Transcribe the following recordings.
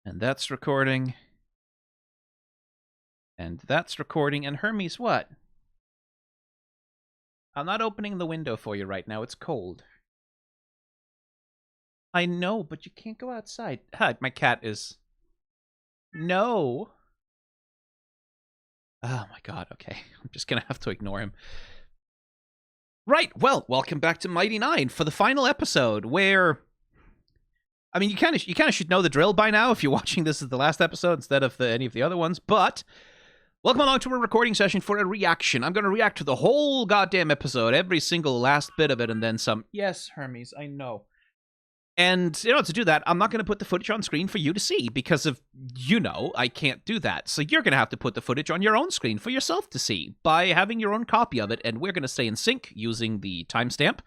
And that's recording. And that's recording. And Hermes, what? I'm not opening the window for you right now. It's cold. I know, but you can't go outside. My cat is... No. Oh my god, okay. I'm just gonna have to ignore him. Right, well, welcome back to Mighty Nine for the final episode, where... I mean, you kind of should know the drill by now if you're watching this as the last episode instead of any of the other ones, but... Welcome along to a recording session for a reaction. I'm going to react to the whole goddamn episode, every single last bit of it, and then some. Yes, Hermes, I know. And, to do that, I'm not going to put the footage on screen for you to see, because of, I can't do that. So you're going to have to put the footage on your own screen for yourself to see, by having your own copy of it, and we're going to stay in sync using the timestamp,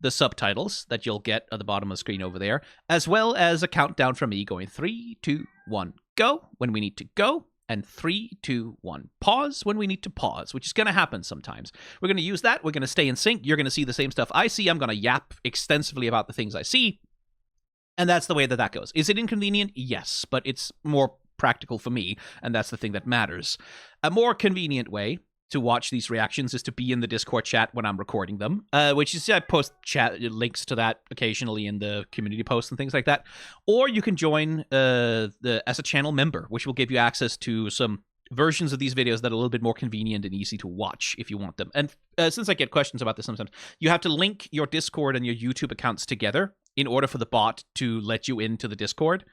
the subtitles that you'll get at the bottom of the screen over there, as well as a countdown from me going 3, 2, 1, go, when we need to go. And 3, 2, 1, pause when we need to pause, which is going to happen sometimes. We're going to use that. We're going to stay in sync. You're going to see the same stuff I see. I'm going to yap extensively about the things I see. And that's the way that goes. Is it inconvenient? Yes, but it's more practical for me, and that's the thing that matters. A more convenient way to watch these reactions is to be in the Discord chat when I'm recording them, which is, I post chat links to that occasionally in the community posts and things like that. Or you can join as a channel member, which will give you access to some versions of these videos that are a little bit more convenient and easy to watch if you want them. And since I get questions about this sometimes, you have to link your Discord and your YouTube accounts together in order for the bot to let you into the Discord.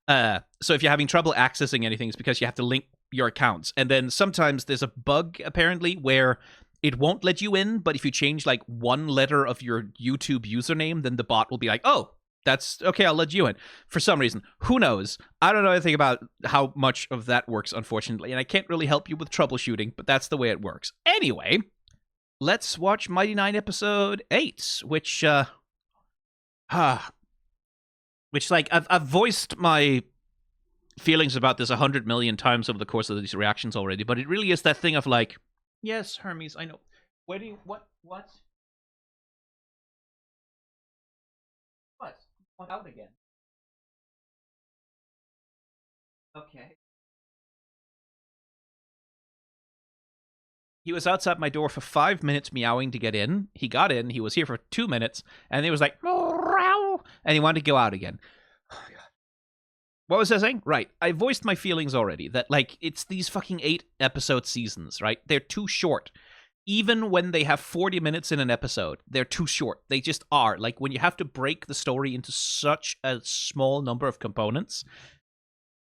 So if you're having trouble accessing anything, it's because you have to link your accounts. And then sometimes there's a bug, apparently, where it won't let you in, but if you change, like, one letter of your YouTube username, then the bot will be like, oh, that's okay, I'll let you in. For some reason. Who knows? I don't know anything about how much of that works, unfortunately, and I can't really help you with troubleshooting, but that's the way it works. Anyway, let's watch Mighty Nine Episode 8, which, like, I've voiced my feelings about this 100 million times over the course of these reactions already, but it really is that thing of like, yes, Hermes, I know. Where do you, what? What? Out again. Okay. He was outside my door for 5 minutes meowing to get in. He got in, he was here for 2 minutes, and he was like, and he wanted to go out again. Oh, God. What was I saying? Right, I voiced my feelings already, that, like, it's these fucking 8-episode seasons, right? They're too short. Even when they have 40 minutes in an episode, they're too short. They just are. Like, when you have to break the story into such a small number of components,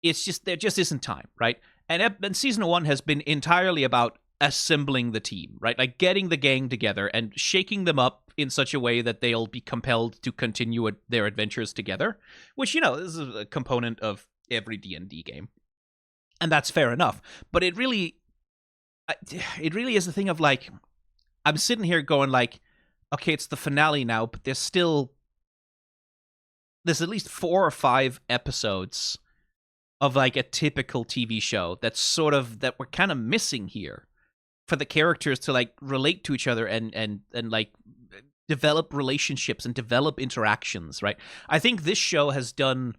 it's just, there just isn't time, right? And season 1 has been entirely about assembling the team, right? Like, getting the gang together and shaking them up in such a way that they'll be compelled to continue their adventures together, which, is a component of every D&D game. And that's fair enough. But it really is a thing of, like, I'm sitting here going, like, okay, it's the finale now, but there's at least 4 or 5 episodes of, like, a typical TV show that we're kind of missing here, for the characters to, like, relate to each other and like develop relationships and develop interactions, right? I think this show has done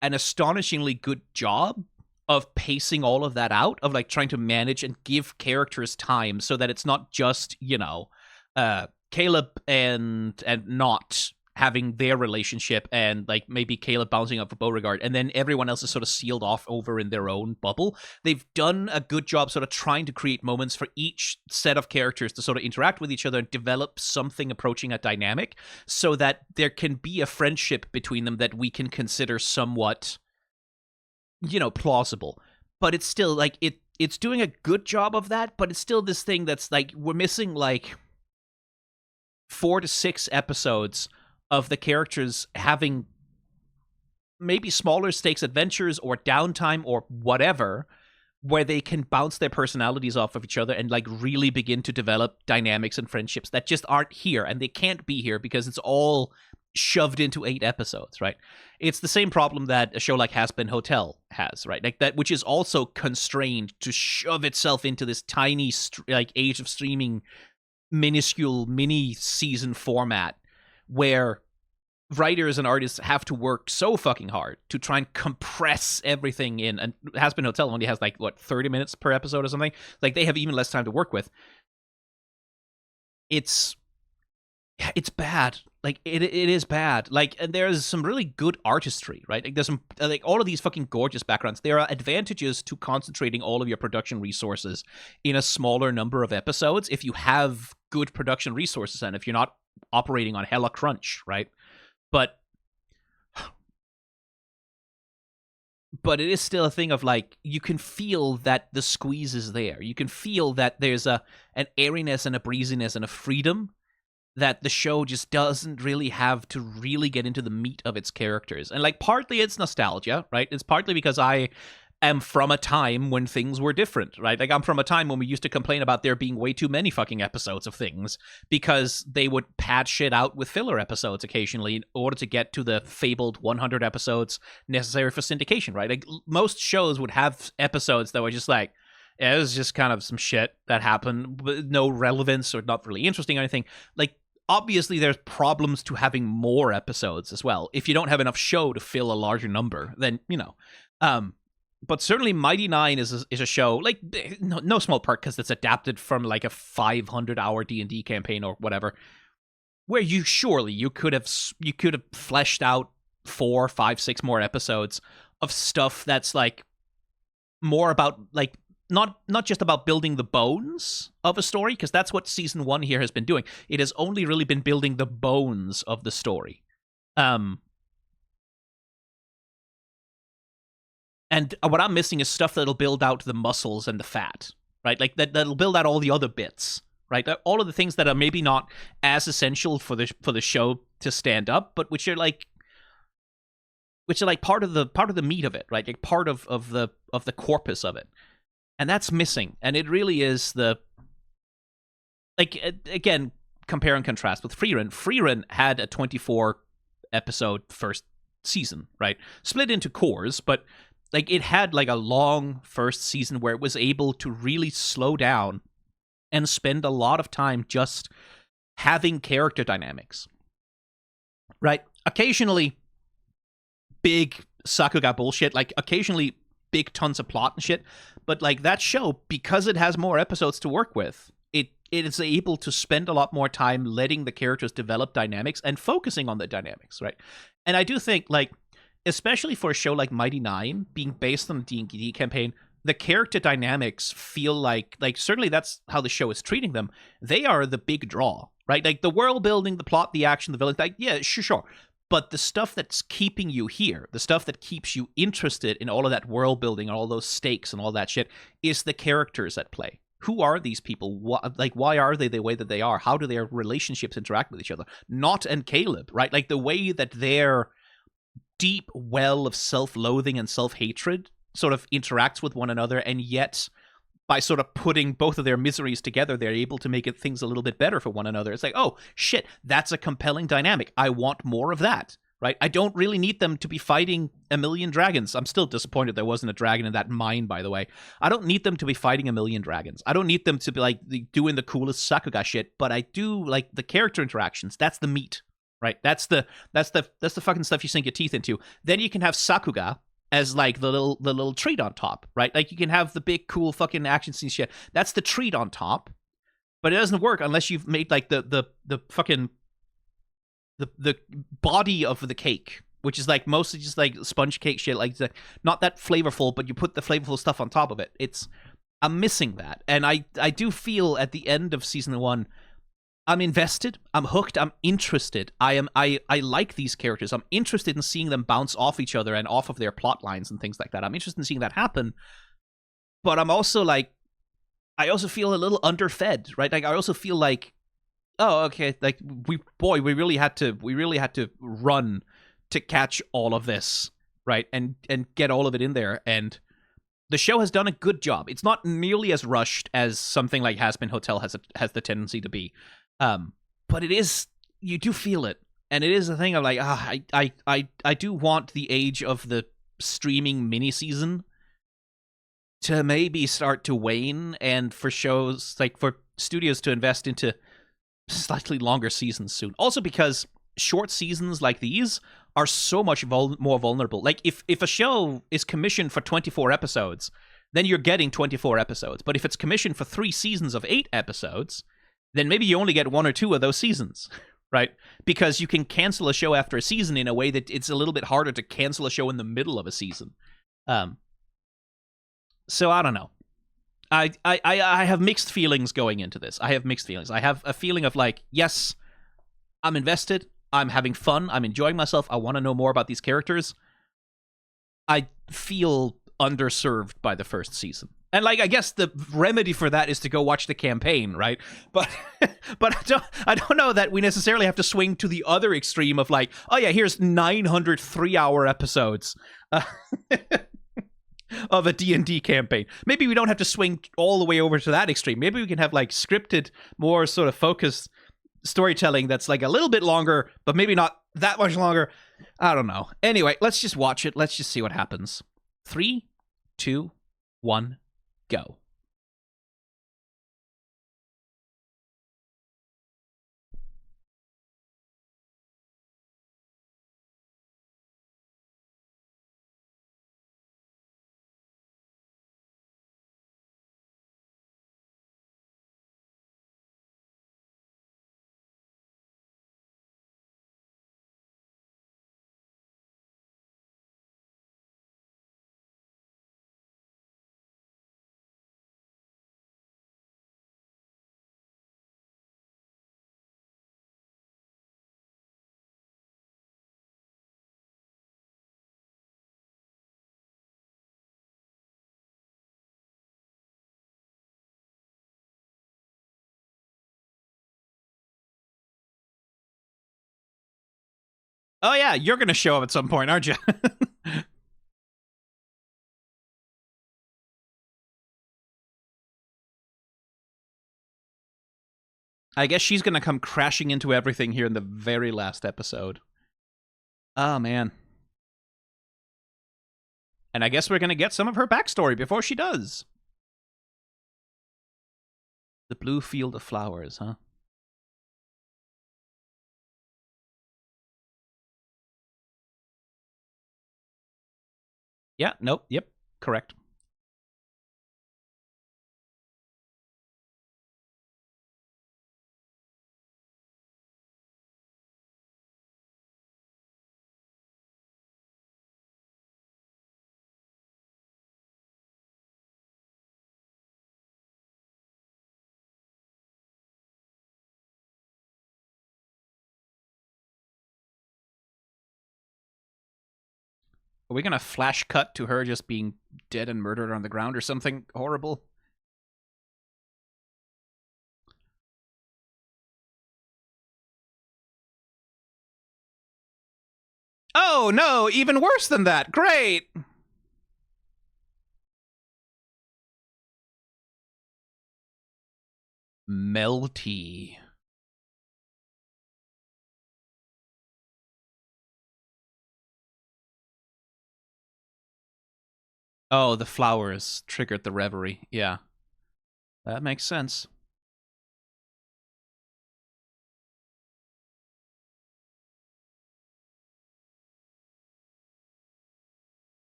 an astonishingly good job of pacing all of that out, of, like, trying to manage and give characters time so that it's not just, Caleb and not having their relationship and, like, maybe Caleb bouncing off of Beauregard, and then everyone else is sort of sealed off over in their own bubble. They've done a good job sort of trying to create moments for each set of characters to sort of interact with each other and develop something approaching a dynamic so that there can be a friendship between them that we can consider somewhat, plausible. But it's still, like, it's doing a good job of that, but it's still this thing that's, like, we're missing, like, 4 to 6 episodes of the characters having maybe smaller stakes adventures or downtime or whatever, where they can bounce their personalities off of each other and, like, really begin to develop dynamics and friendships that just aren't here, and they can't be here because it's all shoved into 8 episodes, right? It's the same problem that a show like Has Been Hotel has, right? Like, that, which is also constrained to shove itself into this tiny, like, age of streaming minuscule mini season format, where writers and artists have to work so fucking hard to try and compress everything in. And Hazbin Hotel only has 30 minutes per episode or something. Like, they have even less time to work with. It's bad. Like, it is bad. Like, and there's some really good artistry, right? Like, there's some, all of these fucking gorgeous backgrounds. There are advantages to concentrating all of your production resources in a smaller number of episodes if you have good production resources and if you're not operating on hella crunch, right? But it is still a thing of, you can feel that the squeeze is there. You can feel that there's an airiness and a breeziness and a freedom that the show just doesn't really have to really get into the meat of its characters. And, partly it's nostalgia, right? It's partly because I am from a time when things were different, right? Like, I'm from a time when we used to complain about there being way too many fucking episodes of things because they would pad shit out with filler episodes occasionally in order to get to the fabled 100 episodes necessary for syndication, right? Like, most shows would have episodes that were just it was just kind of some shit that happened with no relevance or not really interesting or anything. Like, obviously there's problems to having more episodes as well. If you don't have enough show to fill a larger number, then, but certainly Mighty Nein is a show, no small part because it's adapted from a 500-hour D&D campaign or whatever, where you could have fleshed out 4, 5, 6 more episodes of stuff that's more about not just about building the bones of a story, because that's what season 1 here has been doing. It has only really been building the bones of the story. And what I'm missing is stuff that'll build out the muscles and the fat, right? That'll build out all the other bits, right? All of the things that are maybe not as essential for the show to stand up, but which are part of the meat of it, right? Like part of the corpus of it. And that's missing. And it really is again, compare and contrast with Frieren. Frieren had a 24 episode first season, right? Split into cores, but it had a long first season where it was able to really slow down and spend a lot of time just having character dynamics, right? Occasionally big Sakuga bullshit, occasionally big tons of plot and shit, but that show, because it has more episodes to work with, it is able to spend a lot more time letting the characters develop dynamics and focusing on the dynamics, right? And I do think especially for a show like Mighty Nein being based on the D&D campaign, the character dynamics feel like certainly that's how the show is treating them. They are the big draw, right? The world building, the plot, the action, the villain, yeah, sure. But the stuff that's keeping you here, the stuff that keeps you interested in all of that world building, all those stakes and all that shit, is the characters at play. Who are these people? Why are they the way that they are? How do their relationships interact with each other? Nott and Caleb, right? The way that their deep well of self-loathing and self-hatred sort of interacts with one another, and yet by sort of putting both of their miseries together, they're able to make things a little bit better for one another. It's oh, shit, that's a compelling dynamic. I want more of that, right? I don't really need them to be fighting a million dragons. I'm still disappointed there wasn't a dragon in that mine, by the way. I don't need them to be fighting a million dragons. I don't need them to be doing the coolest Sakuga shit, but I do like the character interactions. That's the meat, right? That's the fucking stuff you sink your teeth into. Then you can have Sakuga as the little treat on top, right? You can have the big cool fucking action scene shit. That's the treat on top, but it doesn't work unless you've made the fucking the body of the cake, which is mostly just sponge cake shit, not that flavorful, but you put the flavorful stuff on top of it. I'm missing that, and I do feel at the end of season 1, I'm invested, I'm hooked, I'm interested. I like these characters. I'm interested in seeing them bounce off each other and off of their plot lines and things like that. I'm interested in seeing that happen. But I'm also I also feel a little underfed, right? I also feel oh, okay, we really had to run to catch all of this, right? And get all of it in there. And the show has done a good job. It's not nearly as rushed as something like Hazbin Hotel has the tendency to be. But it is, you do feel it, and it is a thing of I do want the age of the streaming mini season to maybe start to wane, and for shows for studios to invest into slightly longer seasons soon. Also because short seasons like these are so much more vulnerable. Like if a show is commissioned for 24 episodes, then you're getting 24 episodes. But if it's commissioned for 3 seasons of 8 episodes, then maybe you only get 1 or 2 of those seasons, right? Because you can cancel a show after a season in a way that it's a little bit harder to cancel a show in the middle of a season. So I don't know. I have mixed feelings going into this. I have mixed feelings. I have a feeling of like, yes, I'm invested. I'm having fun. I'm enjoying myself. I want to know more about these characters. I feel underserved by the first season. And like, I guess the remedy for that is to go watch the campaign, right? But I don't know that we necessarily have to swing to the other extreme of like, oh yeah, here's 900 3-hour episodes of a D&D campaign. Maybe we don't have to swing all the way over to that extreme. Maybe we can have like scripted, more sort of focused storytelling that's like a little bit longer, but maybe not that much longer. I don't know. Anyway, let's just watch it. Let's just see what happens. 3, 2, 1, go. Oh yeah, you're going to show up at some point, aren't you? I guess she's going to come crashing into everything here in the very last episode. Oh, man. And I guess we're going to get some of her backstory before she does. The blue field of flowers, huh? Yeah, nope, yep, correct. Are we going to flash cut to her just being dead and murdered on the ground or something horrible? Oh, no, even worse than that. Great. Melty. Oh, the flowers triggered the reverie. Yeah. That makes sense.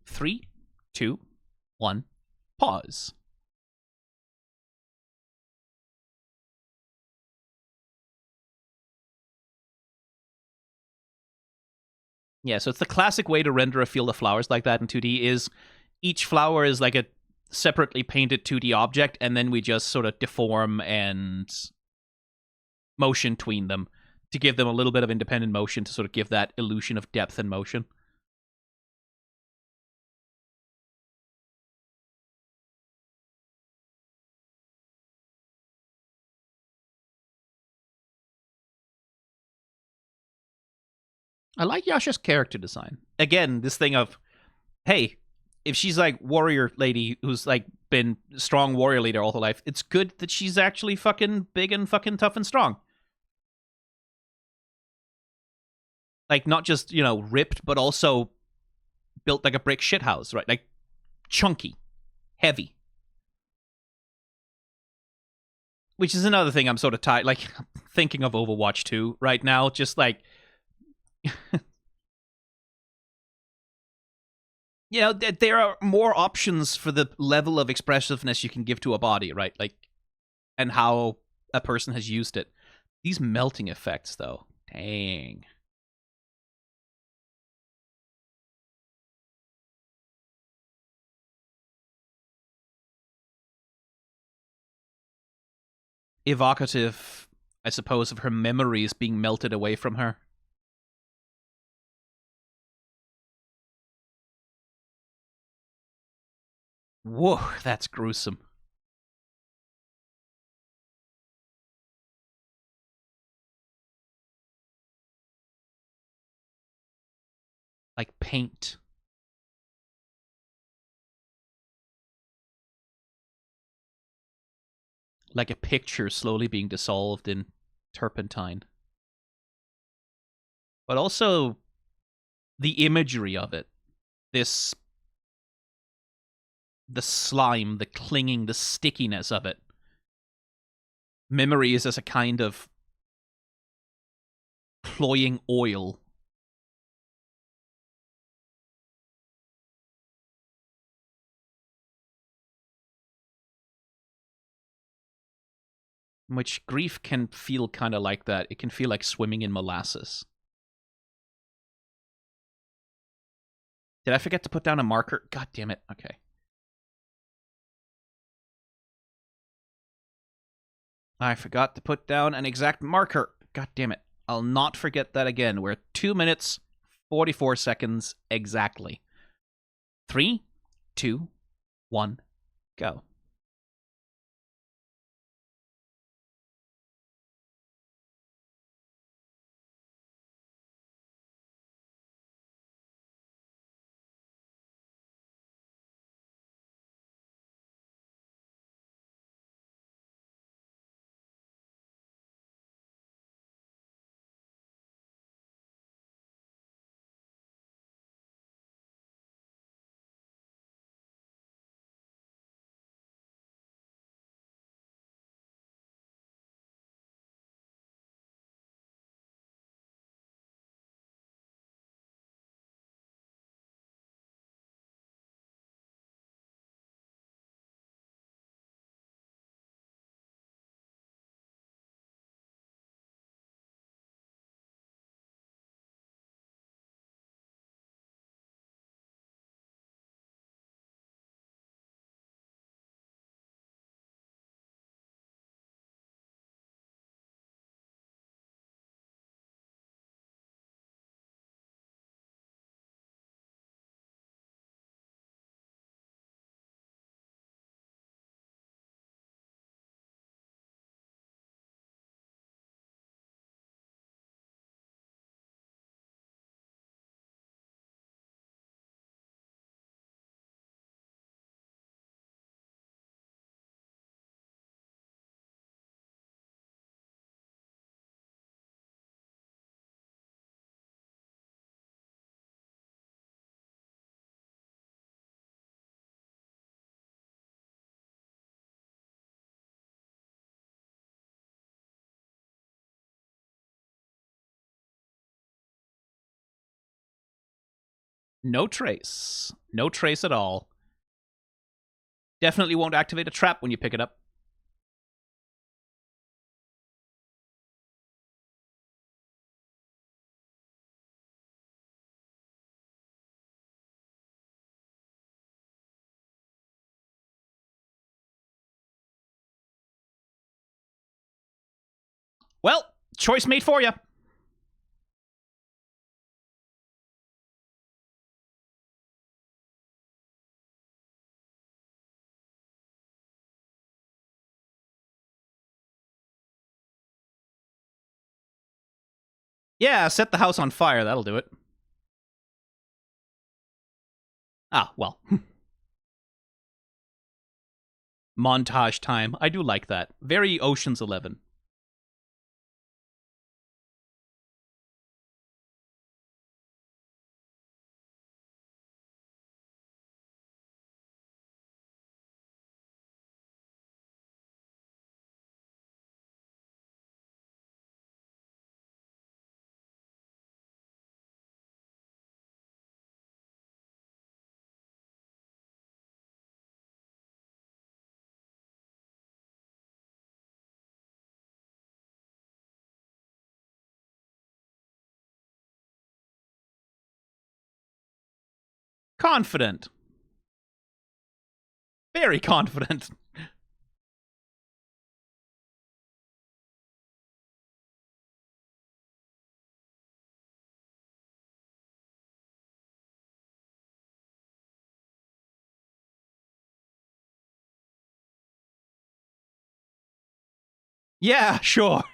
Three, 2, 1, pause. Yeah, so it's the classic way to render a field of flowers like that in 2D is each flower is like a separately painted 2D object, and then we just sort of deform and motion tween them to give them a little bit of independent motion to sort of give that illusion of depth and motion. I like Yasha's character design. Again, this thing of, hey, if she's like warrior lady who's like been strong warrior leader all her life, it's good that she's actually fucking big and fucking tough and strong. Like, not just, you know, ripped, but also built like a brick shithouse, right? Like, chunky, heavy. Which is another thing I'm sort of tired. Like, thinking of Overwatch 2 right now. Just like, you know, there are more options for the level of expressiveness you can give to a body, right? Like, and how a person has used it. These melting effects, though, dang. Evocative, I suppose, of her memories being melted away from her. Whoa, that's gruesome. Like paint. Like a picture slowly being dissolved in turpentine. But also the imagery of it. This, the slime, the clinging, the stickiness of it. Memory is as a kind of cloying oil. Which grief can feel kind of like that. It can feel like swimming in molasses. Did I forget to put down a marker? God damn it. Okay. I forgot to put down an exact marker. God damn it. I'll not forget that again. We're 2 minutes, 44 seconds exactly. 3, 2, 1, go. No trace. No trace at all. Definitely won't activate a trap when you pick it up. Well, choice made for you. Yeah, set the house on fire. That'll do it. Ah, well. Montage time. I do like that. Very Ocean's 11. confident. Very confident. Yeah, sure.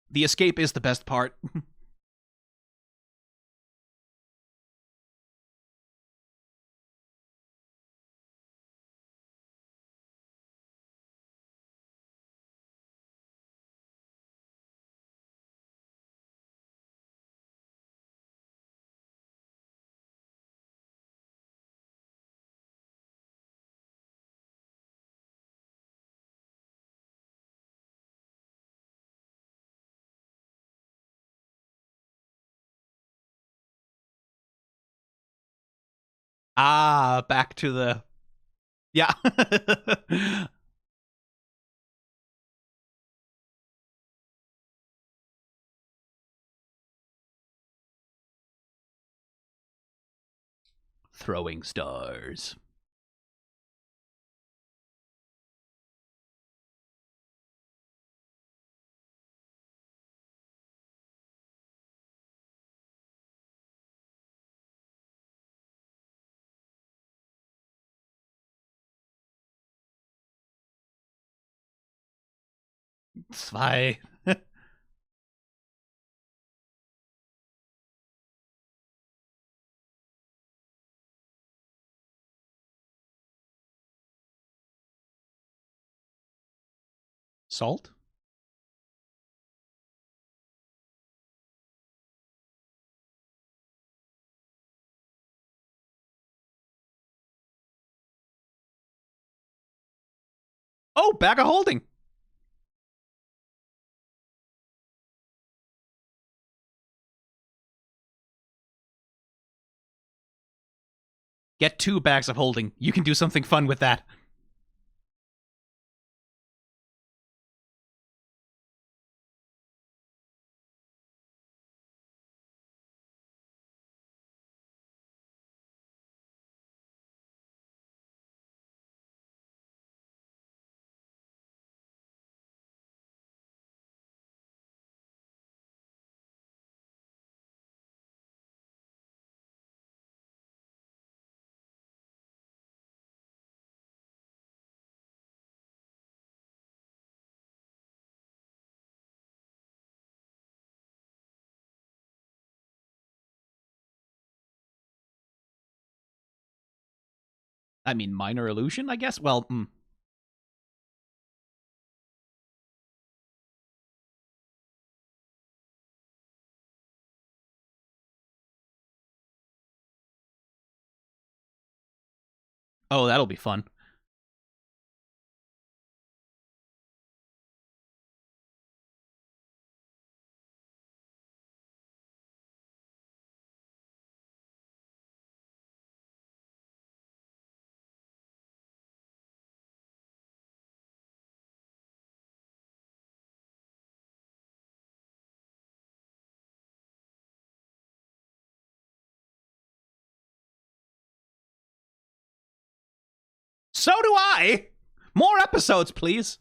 The escape is the best part. Ah, back to the... Yeah. Throwing stars. Zwei. Salt? Oh, bag of holding. Get 2 bags of holding. You can do something fun with that. I mean, minor illusion, I guess? Well, Oh, that'll be fun. So do I! More episodes, please.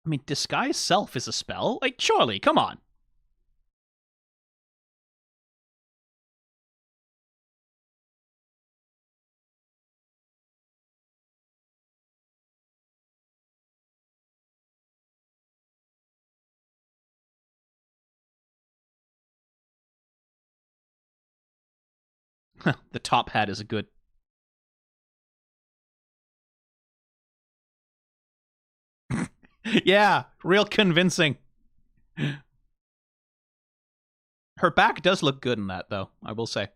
I mean, disguise self is a spell. Like, surely, come on. The top hat is a good. Yeah, real convincing. Her back does look good in that, though, I will say.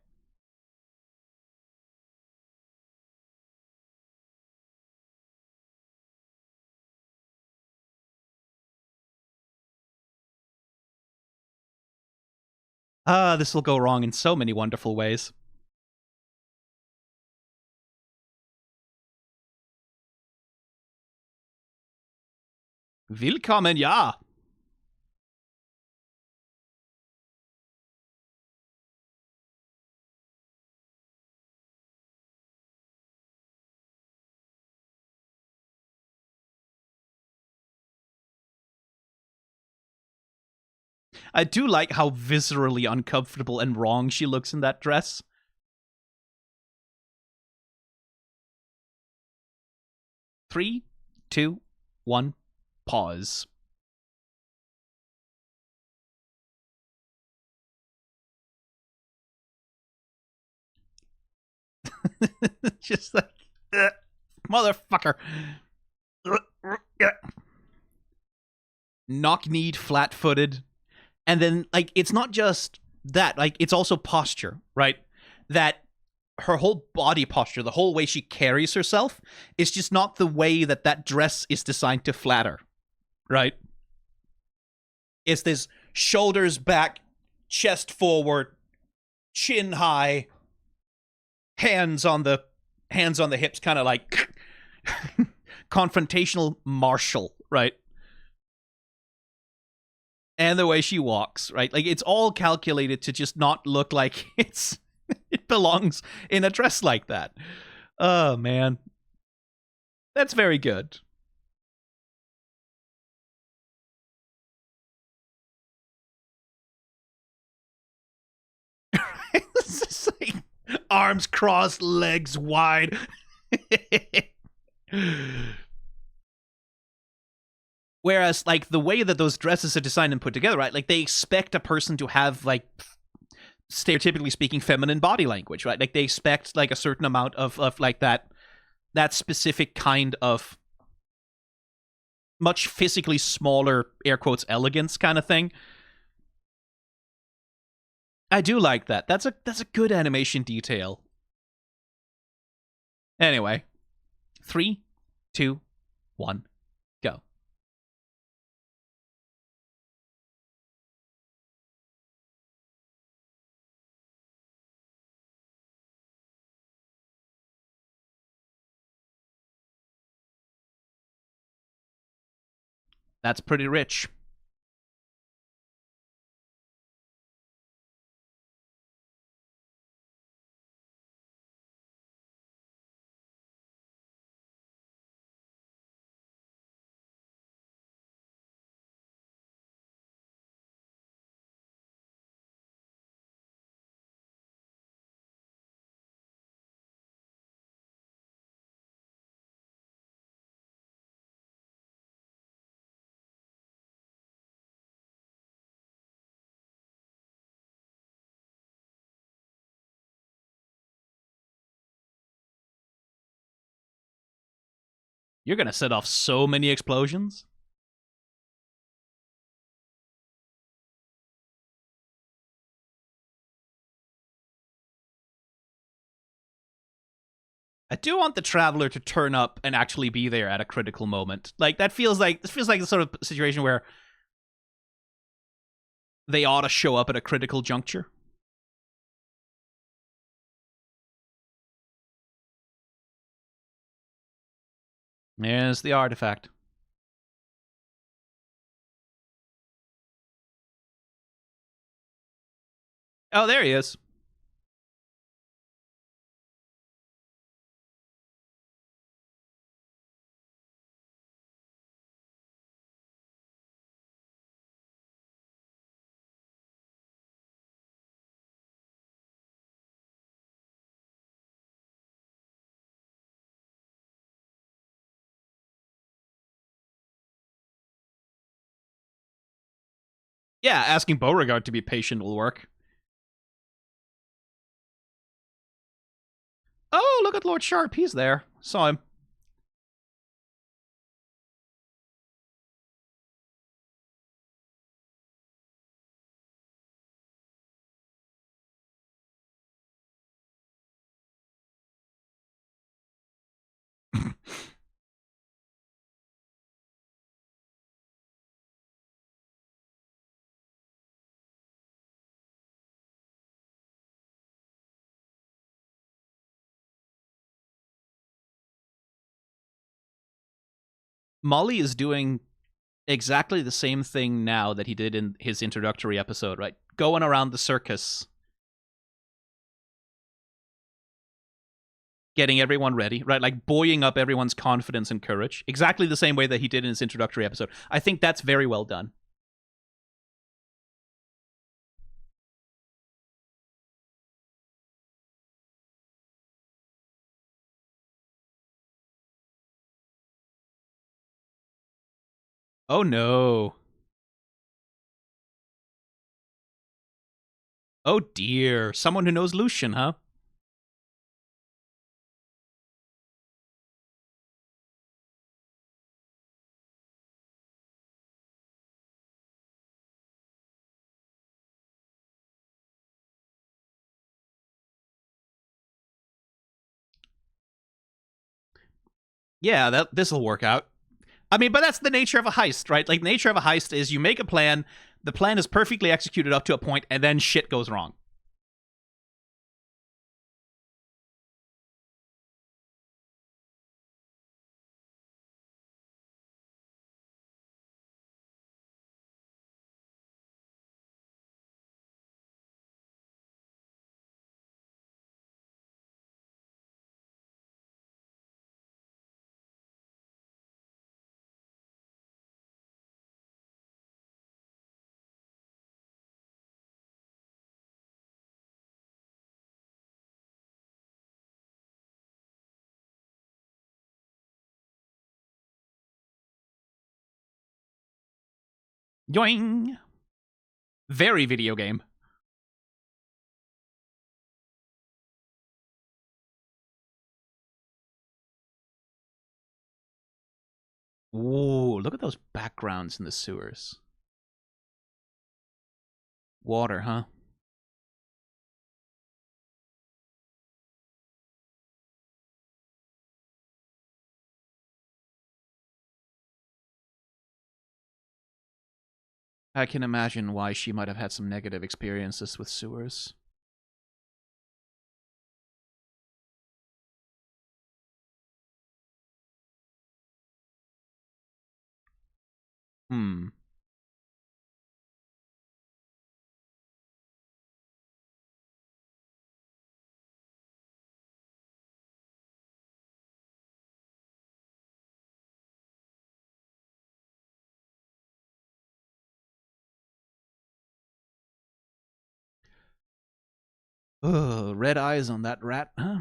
This will go wrong in so many wonderful ways. Willkommen, ja. I do like how viscerally uncomfortable and wrong she looks in that dress. 3, 2, 1, pause. Just like, motherfucker. Knock-kneed, flat-footed. And then, like, it's not just that. Like, it's also posture, right? That her whole body posture, the whole way she carries herself, is just not the way that that dress is designed to flatter, right? It's this shoulders back, chest forward, chin high, hands on the hips, kind of like confrontational martial, right? And the way she walks, right? Like, it's all calculated to just not look like it belongs in a dress like that. Oh man, that's very good. It's just like arms crossed, legs wide. Whereas, like, the way that those dresses are designed and put together, right? Like, they expect a person to have, like, stereotypically speaking, feminine body language, right? Like, they expect, like, a certain amount of like, that specific kind of much physically smaller, air quotes, elegance kind of thing. I do like that. That's a good animation detail. Anyway, 3, 2, 1, go. That's pretty rich. You're gonna set off so many explosions. I do want the Traveler to turn up and actually be there at a critical moment. Like, that feels like the sort of situation where they ought to show up at a critical juncture. There's the artifact. Oh, there he is. Yeah, asking Beauregard to be patient will work. Oh, look at Lord Sharp. He's there. Saw him. Molly is doing exactly the same thing now that he did in his introductory episode, right? Going around the circus, getting everyone ready, right? Like buoying up everyone's confidence and courage, exactly the same way that he did in his introductory episode. I think that's very well done. Oh no. Oh dear. Someone who knows Lucian, huh? Yeah, this'll work out. I mean, but that's the nature of a heist, right? Like, the nature of a heist is you make a plan, the plan is perfectly executed up to a point, and then shit goes wrong. Yoing! Very video game. Ooh, look at those backgrounds in the sewers. Water, huh? I can imagine why she might have had some negative experiences with sewers. Hmm. Ugh, red eyes on that rat, huh?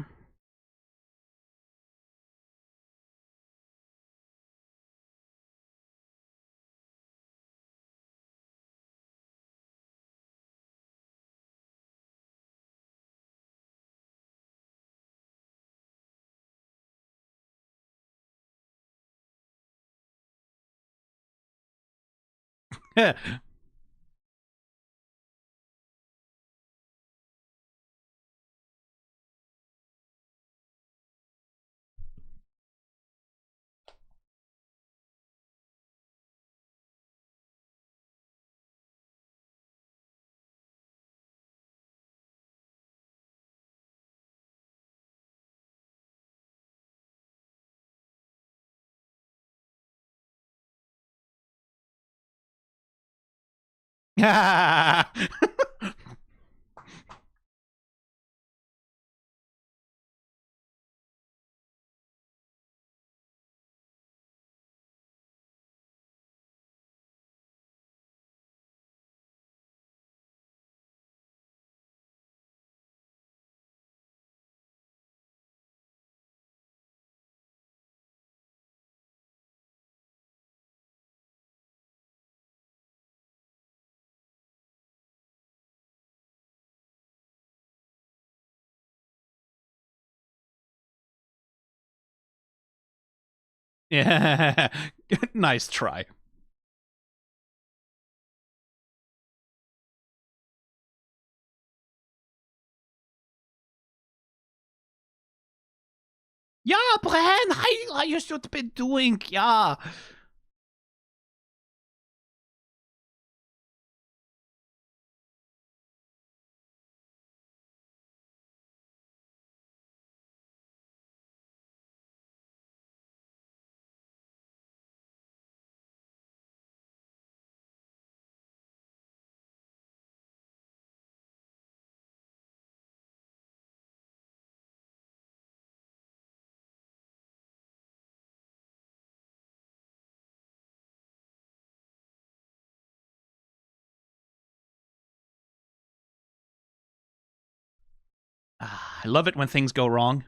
Yeah. Nice try. Ja, Bren, you should be doing, ja. I love it when things go wrong.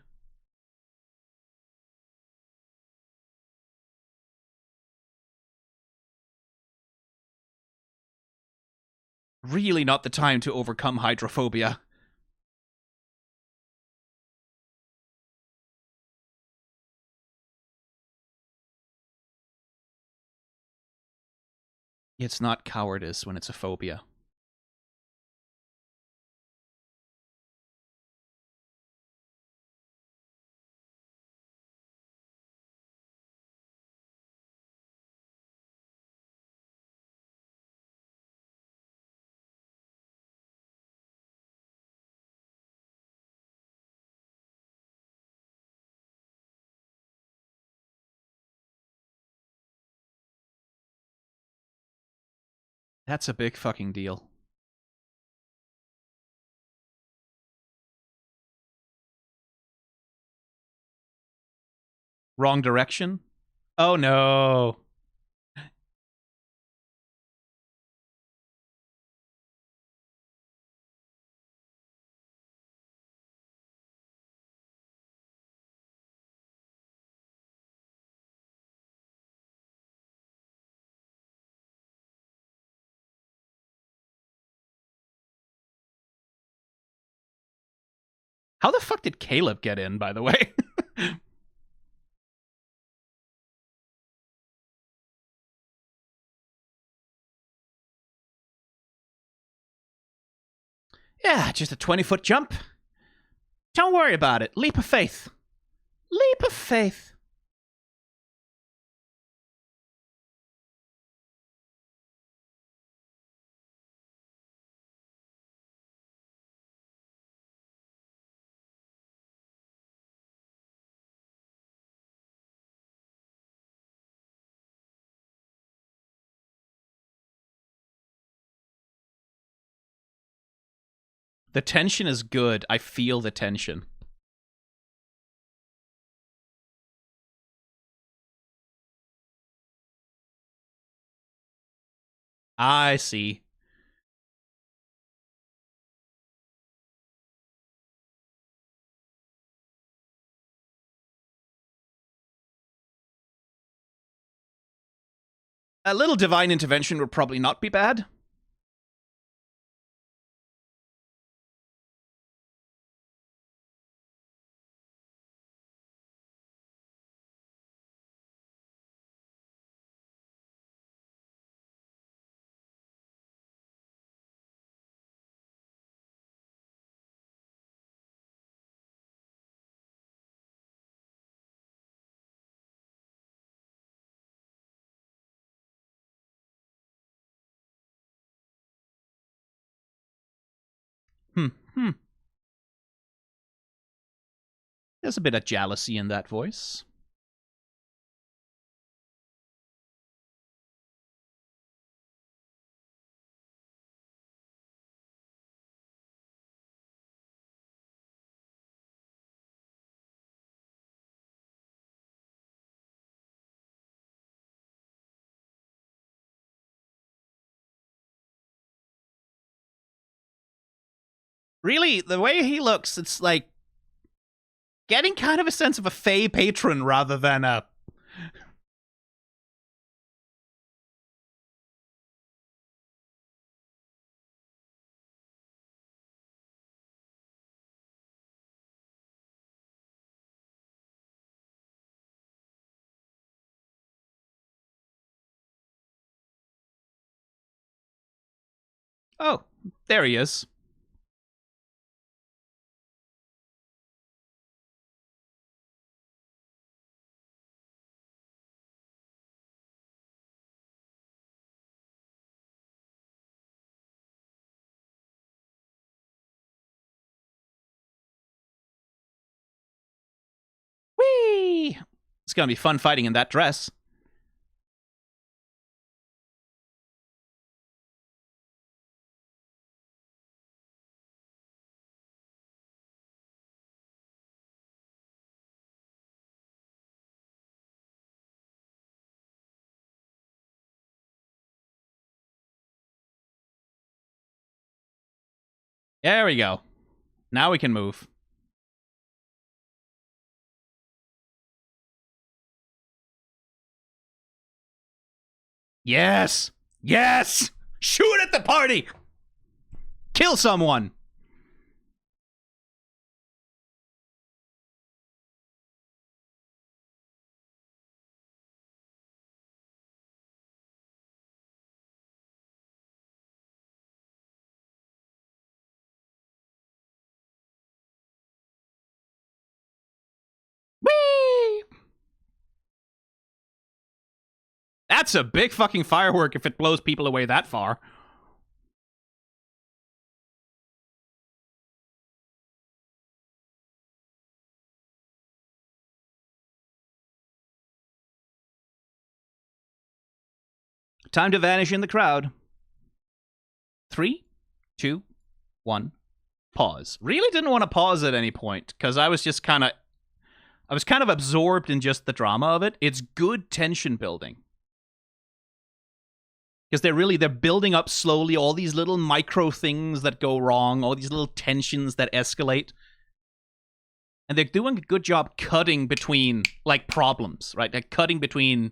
Really not the time to overcome hydrophobia. It's not cowardice when it's a phobia. That's a big fucking deal. Wrong direction? Oh no. How the fuck did Caleb get in, by the way? Yeah, just a 20-foot jump. Don't worry about it. Leap of faith. Leap of faith. The tension is good. I feel the tension. I see. A little divine intervention would probably not be bad. Hmm. Hmm. There's a bit of jealousy in that voice. Really, the way he looks, it's like getting kind of a sense of a Fey patron rather than a. Oh, there he is. Whee! It's gonna be fun fighting in that dress. There we go. Now we can move. Yes! Yes! Shoot at the party! Kill someone! Whee! That's a big fucking firework if it blows people away that far. Time to vanish in the crowd. 3, 2, 1. Pause. Really didn't want to pause at any point because I was kind of absorbed in just the drama of it. It's good tension building. Because they're building up slowly all these little micro things that go wrong, all these little tensions that escalate. And they're doing a good job cutting between, like, problems, right? They're cutting between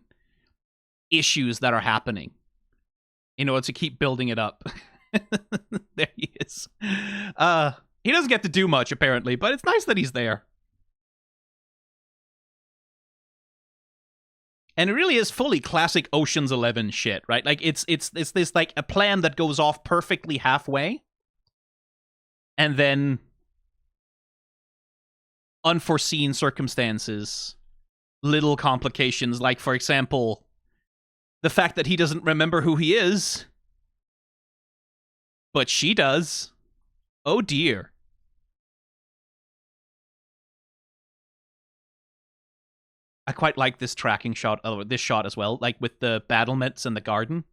issues that are happening in order to keep building it up. There he is. He doesn't get to do much, apparently, but it's nice that he's there. And it really is fully classic Ocean's 11 shit, right? Like, it's this, like, a plan that goes off perfectly halfway, and then unforeseen circumstances, little complications, like, for example, the fact that he doesn't remember who he is, but she does. Oh dear. I quite like this tracking shot, this shot as well, like with the battlements and the garden.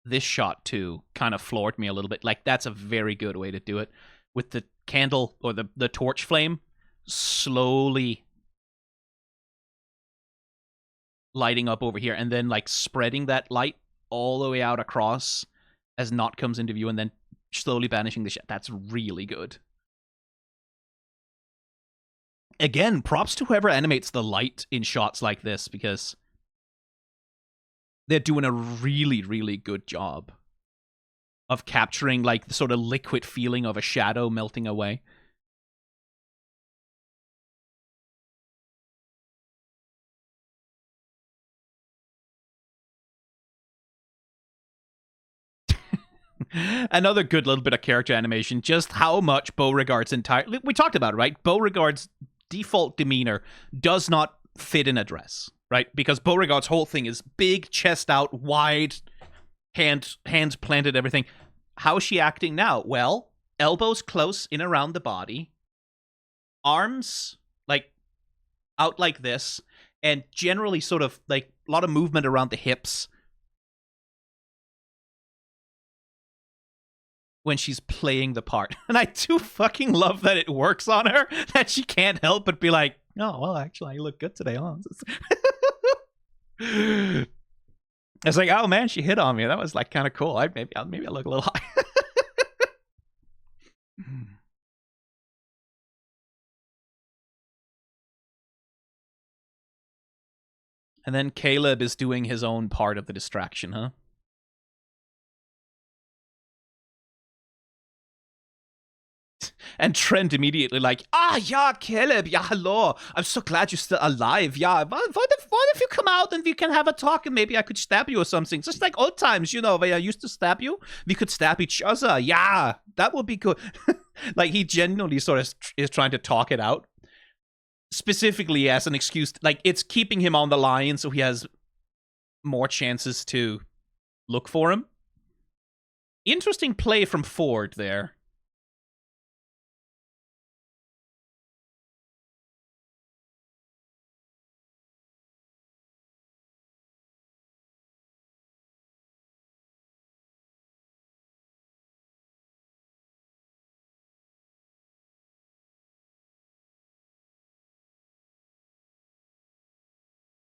This shot, too, kind of floored me a little bit. Like, that's a very good way to do it. With the candle, or the torch flame, slowly lighting up over here, and then, like, spreading that light all the way out across as Knot comes into view, and then slowly banishing the shot. That's really good. Again, props to whoever animates the light in shots like this, because they're doing a really, really good job of capturing, like, the sort of liquid feeling of a shadow melting away. Another good little bit of character animation, just how much Beauregard's entire... We talked about it, right? Beauregard's default demeanor does not fit in a dress, right? Because Beauregard's whole thing is big, chest out, wide, hands planted, everything. How is she acting now? Well, elbows close in around the body, arms, like, out like this, and generally sort of, like, a lot of movement around the hips when she's playing the part. And I do fucking love that it works on her, that she can't help but be like, oh, well, actually, you look good today, huh? It's like, oh man, she hit on me. That was, like, kind of cool. Maybe I look a little high. And then Caleb is doing his own part of the distraction, huh? And Trent immediately like, yeah, Caleb, yeah, hello. I'm so glad you're still alive. Yeah, what if you come out and we can have a talk and maybe I could stab you or something? Just like old times, where I used to stab you. We could stab each other. Yeah, that would be good. Like, he genuinely sort of is trying to talk it out. Specifically as an excuse, like, it's keeping him on the line so he has more chances to look for him. Interesting play from Ford there.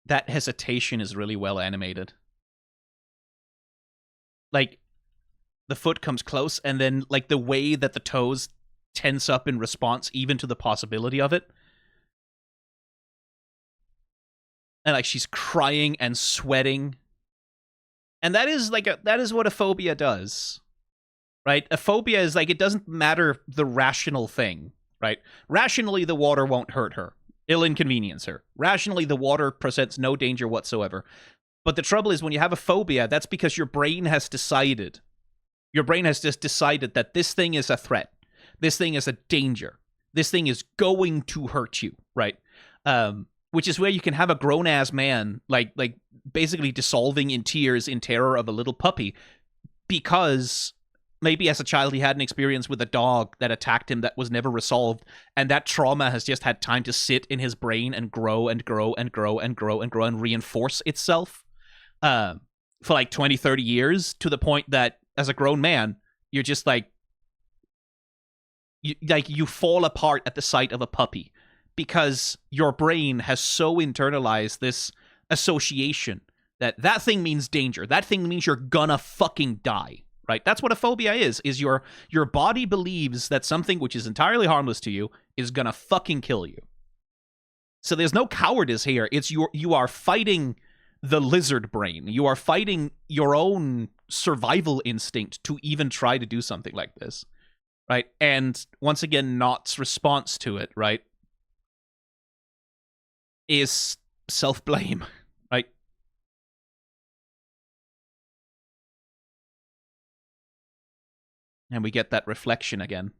That hesitation is really well animated. Like, the foot comes close, and then, like, the way that the toes tense up in response even to the possibility of it. And, like, she's crying and sweating. And that is, like, that is what a phobia does. Right? A phobia is, like, it doesn't matter the rational thing. Right? Rationally, the water won't hurt her. It'll inconvenience her. Rationally, the water presents no danger whatsoever. But the trouble is, when you have a phobia, that's because your brain has decided. Your brain has just decided that this thing is a threat. This thing is a danger. This thing is going to hurt you, right? Which is where you can have a grown-ass man, like basically dissolving in tears in terror of a little puppy, because maybe as a child he had an experience with a dog that attacked him that was never resolved, and that trauma has just had time to sit in his brain and grow and grow and grow and grow and grow and reinforce itself for like 20, 30 years, to the point that as a grown man, you're just like, you fall apart at the sight of a puppy because your brain has so internalized this association that thing means danger. That thing means you're gonna fucking die, right? That's what a phobia is your body believes that something which is entirely harmless to you is gonna fucking kill you. So there's no cowardice here. It's you are fighting the lizard brain. You are fighting your own survival instinct to even try to do something like this, right? And once again, Knott's response to it, right, is self-blame, right? And we get that reflection again.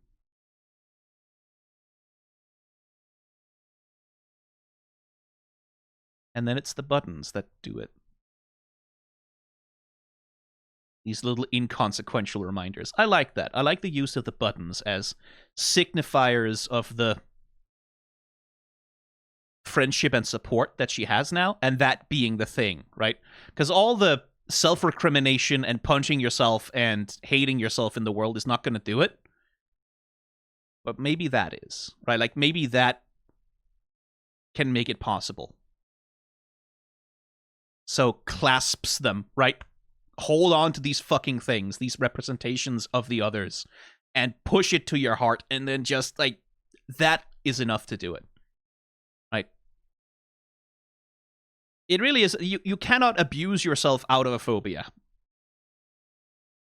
And then it's the buttons that do it. These little inconsequential reminders. I like that. I like the use of the buttons as signifiers of the friendship and support that she has now, and that being the thing, right? Because all the self-recrimination and punching yourself and hating yourself in the world is not going to do it. But maybe that is, right? Like, maybe that can make it possible. So clasps them, right? Hold on to these fucking things, these representations of the others, and push it to your heart, and then just, like, that is enough to do it. Right? It really is. You cannot abuse yourself out of a phobia.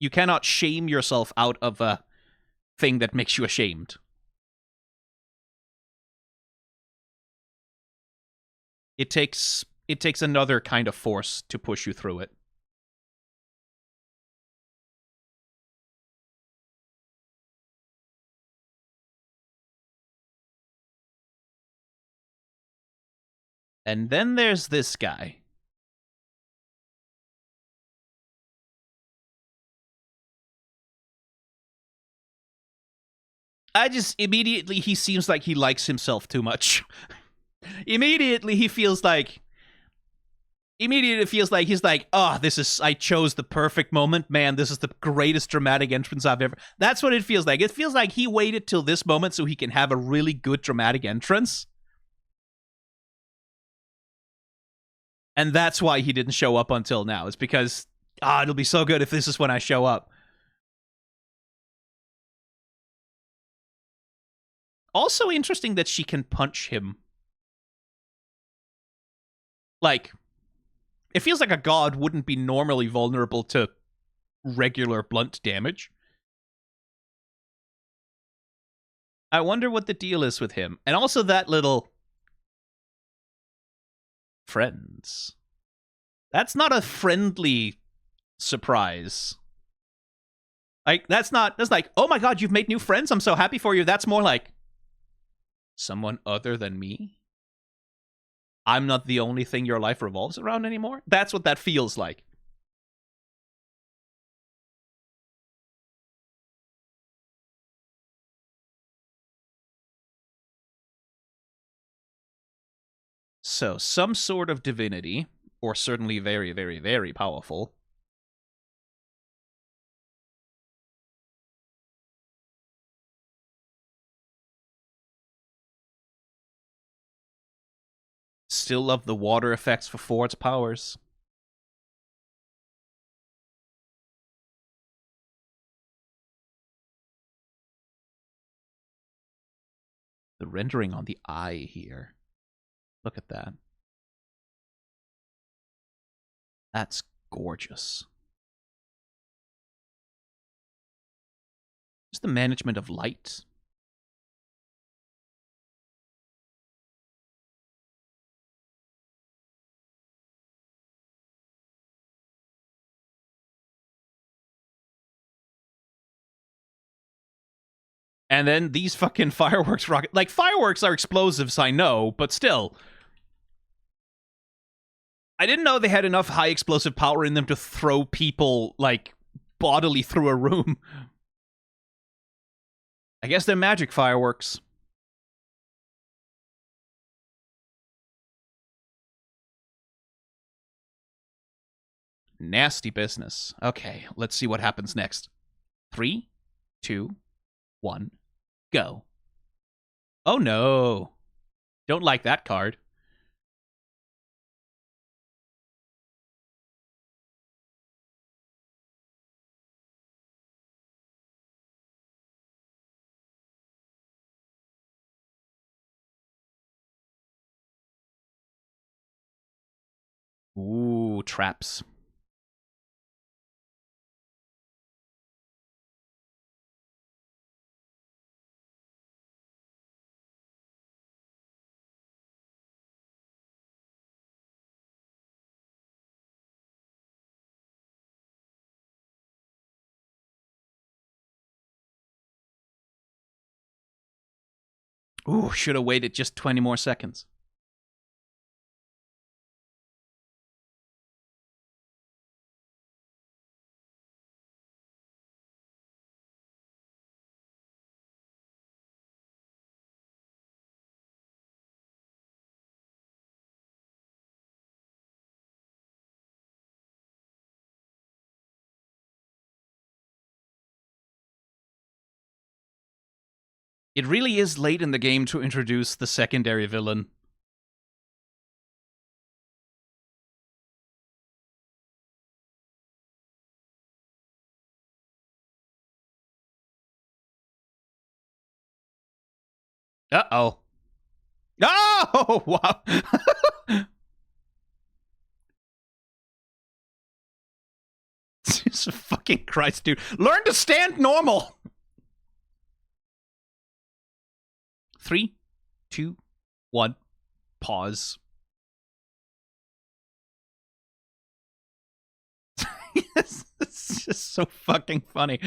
You cannot shame yourself out of a thing that makes you ashamed. It takes another kind of force to push you through it. And then there's this guy. Immediately, he seems like he likes himself too much. Immediately, he feels like... Immediately, it feels like he's like, oh, I chose the perfect moment. Man, this is the greatest dramatic entrance I've ever... That's what it feels like. It feels like he waited till this moment so he can have a really good dramatic entrance. And that's why he didn't show up until now. It's because, it'll be so good if this is when I show up. Also interesting that she can punch him. Like, it feels like a god wouldn't be normally vulnerable to regular blunt damage. I wonder what the deal is with him. And also that little... Friends. That's not a friendly surprise. Like, that's like, oh my god, you've made new friends, I'm so happy for you. That's more like, someone other than me? I'm not the only thing your life revolves around anymore? That's what that feels like. So, some sort of divinity, or certainly very, very, very powerful. Still love the water effects for Ford's powers. The rendering on the eye here. Look at that. That's gorgeous. Just the management of light. And then these fucking fireworks rocket... Like, fireworks are explosives, I know, but still. I didn't know they had enough high explosive power in them to throw people, like, bodily through a room. I guess they're magic fireworks. Nasty business. Okay, let's see what happens next. 3, 2, 1, go. Oh no. Don't like that card. Ooh, traps. Ooh, should have waited just 20 more seconds. It really is late in the game to introduce the secondary villain. Uh-oh. Oh, wow. Jesus fucking Christ, dude. Learn to stand normal. 3, 2, 1, pause. It's just so fucking funny.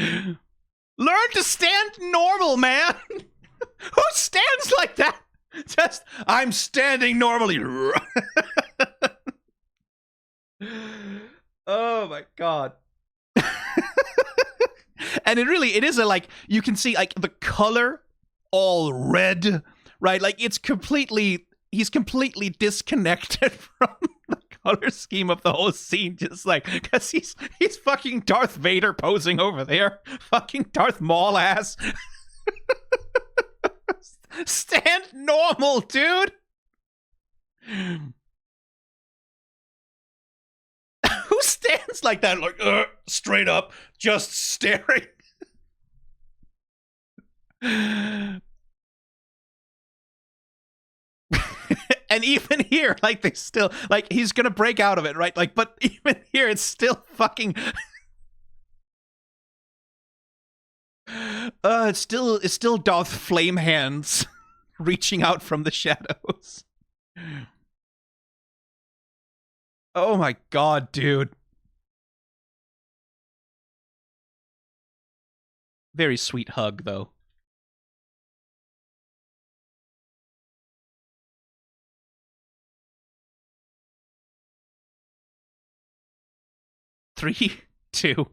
Learn to stand normal, man. Who stands like that? Just, I'm standing normally. Oh my god. And it is a, like, you can see, like, the color all red, right? Like, he's completely disconnected from the color scheme of the whole scene, just like, because he's fucking Darth Vader posing over there. Fucking Darth Maul ass. Stand normal, dude. Who stands like that, like, straight up, just staring? And even here, like, they still, like, he's gonna break out of it, right? Like, but even here, it's still fucking... It's still Darth Flame Hands reaching out from the shadows. Oh my god, dude. Very sweet hug, though. Three, two,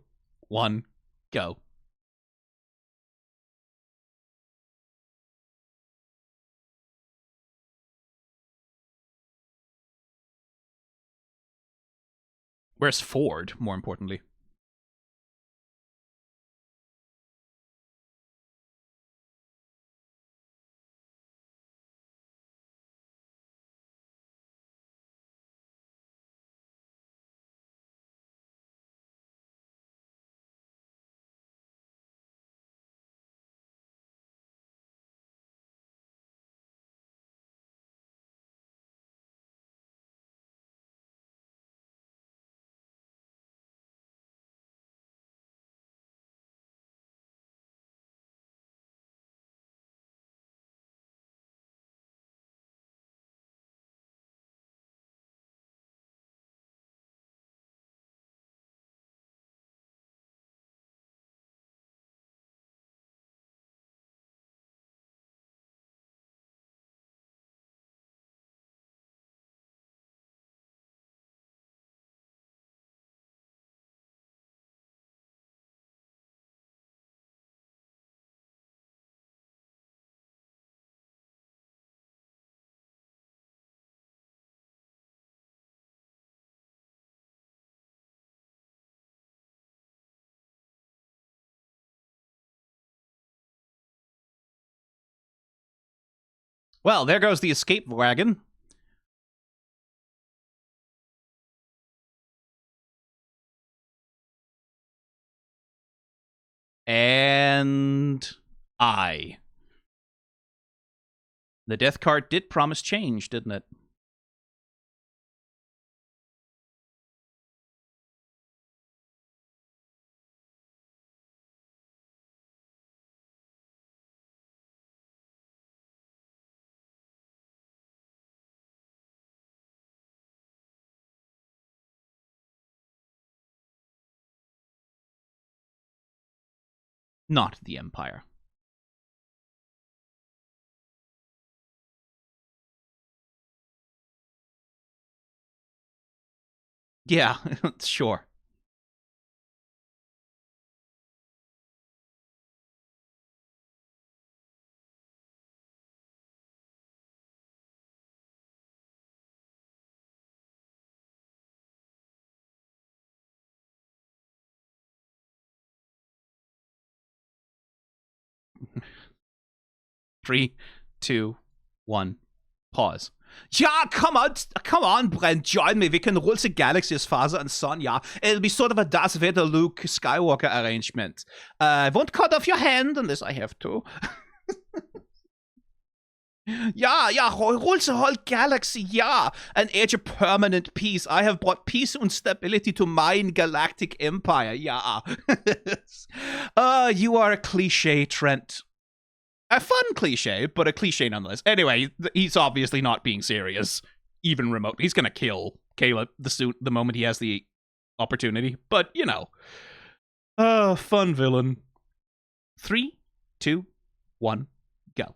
one, go. Where's Ford, more importantly? Well, there goes the escape wagon. And I. The death card did promise change, didn't it? Not the Empire. Yeah, sure. Three, two, one, pause. Yeah, come on, Brent, join me. We can rule the galaxy as father and son, yeah. It'll be sort of a Darth Vader Luke Skywalker arrangement. I won't cut off your hand unless I have to. Yeah, rule the whole galaxy, yeah. An age of permanent peace. I have brought peace and stability to mine galactic empire, yeah. You are a cliche, Trent. A fun cliche, but a cliche nonetheless. Anyway, he's obviously not being serious, even remote. He's gonna kill Caleb the moment he has the opportunity. But you know, fun villain. 3, 2, 1, go.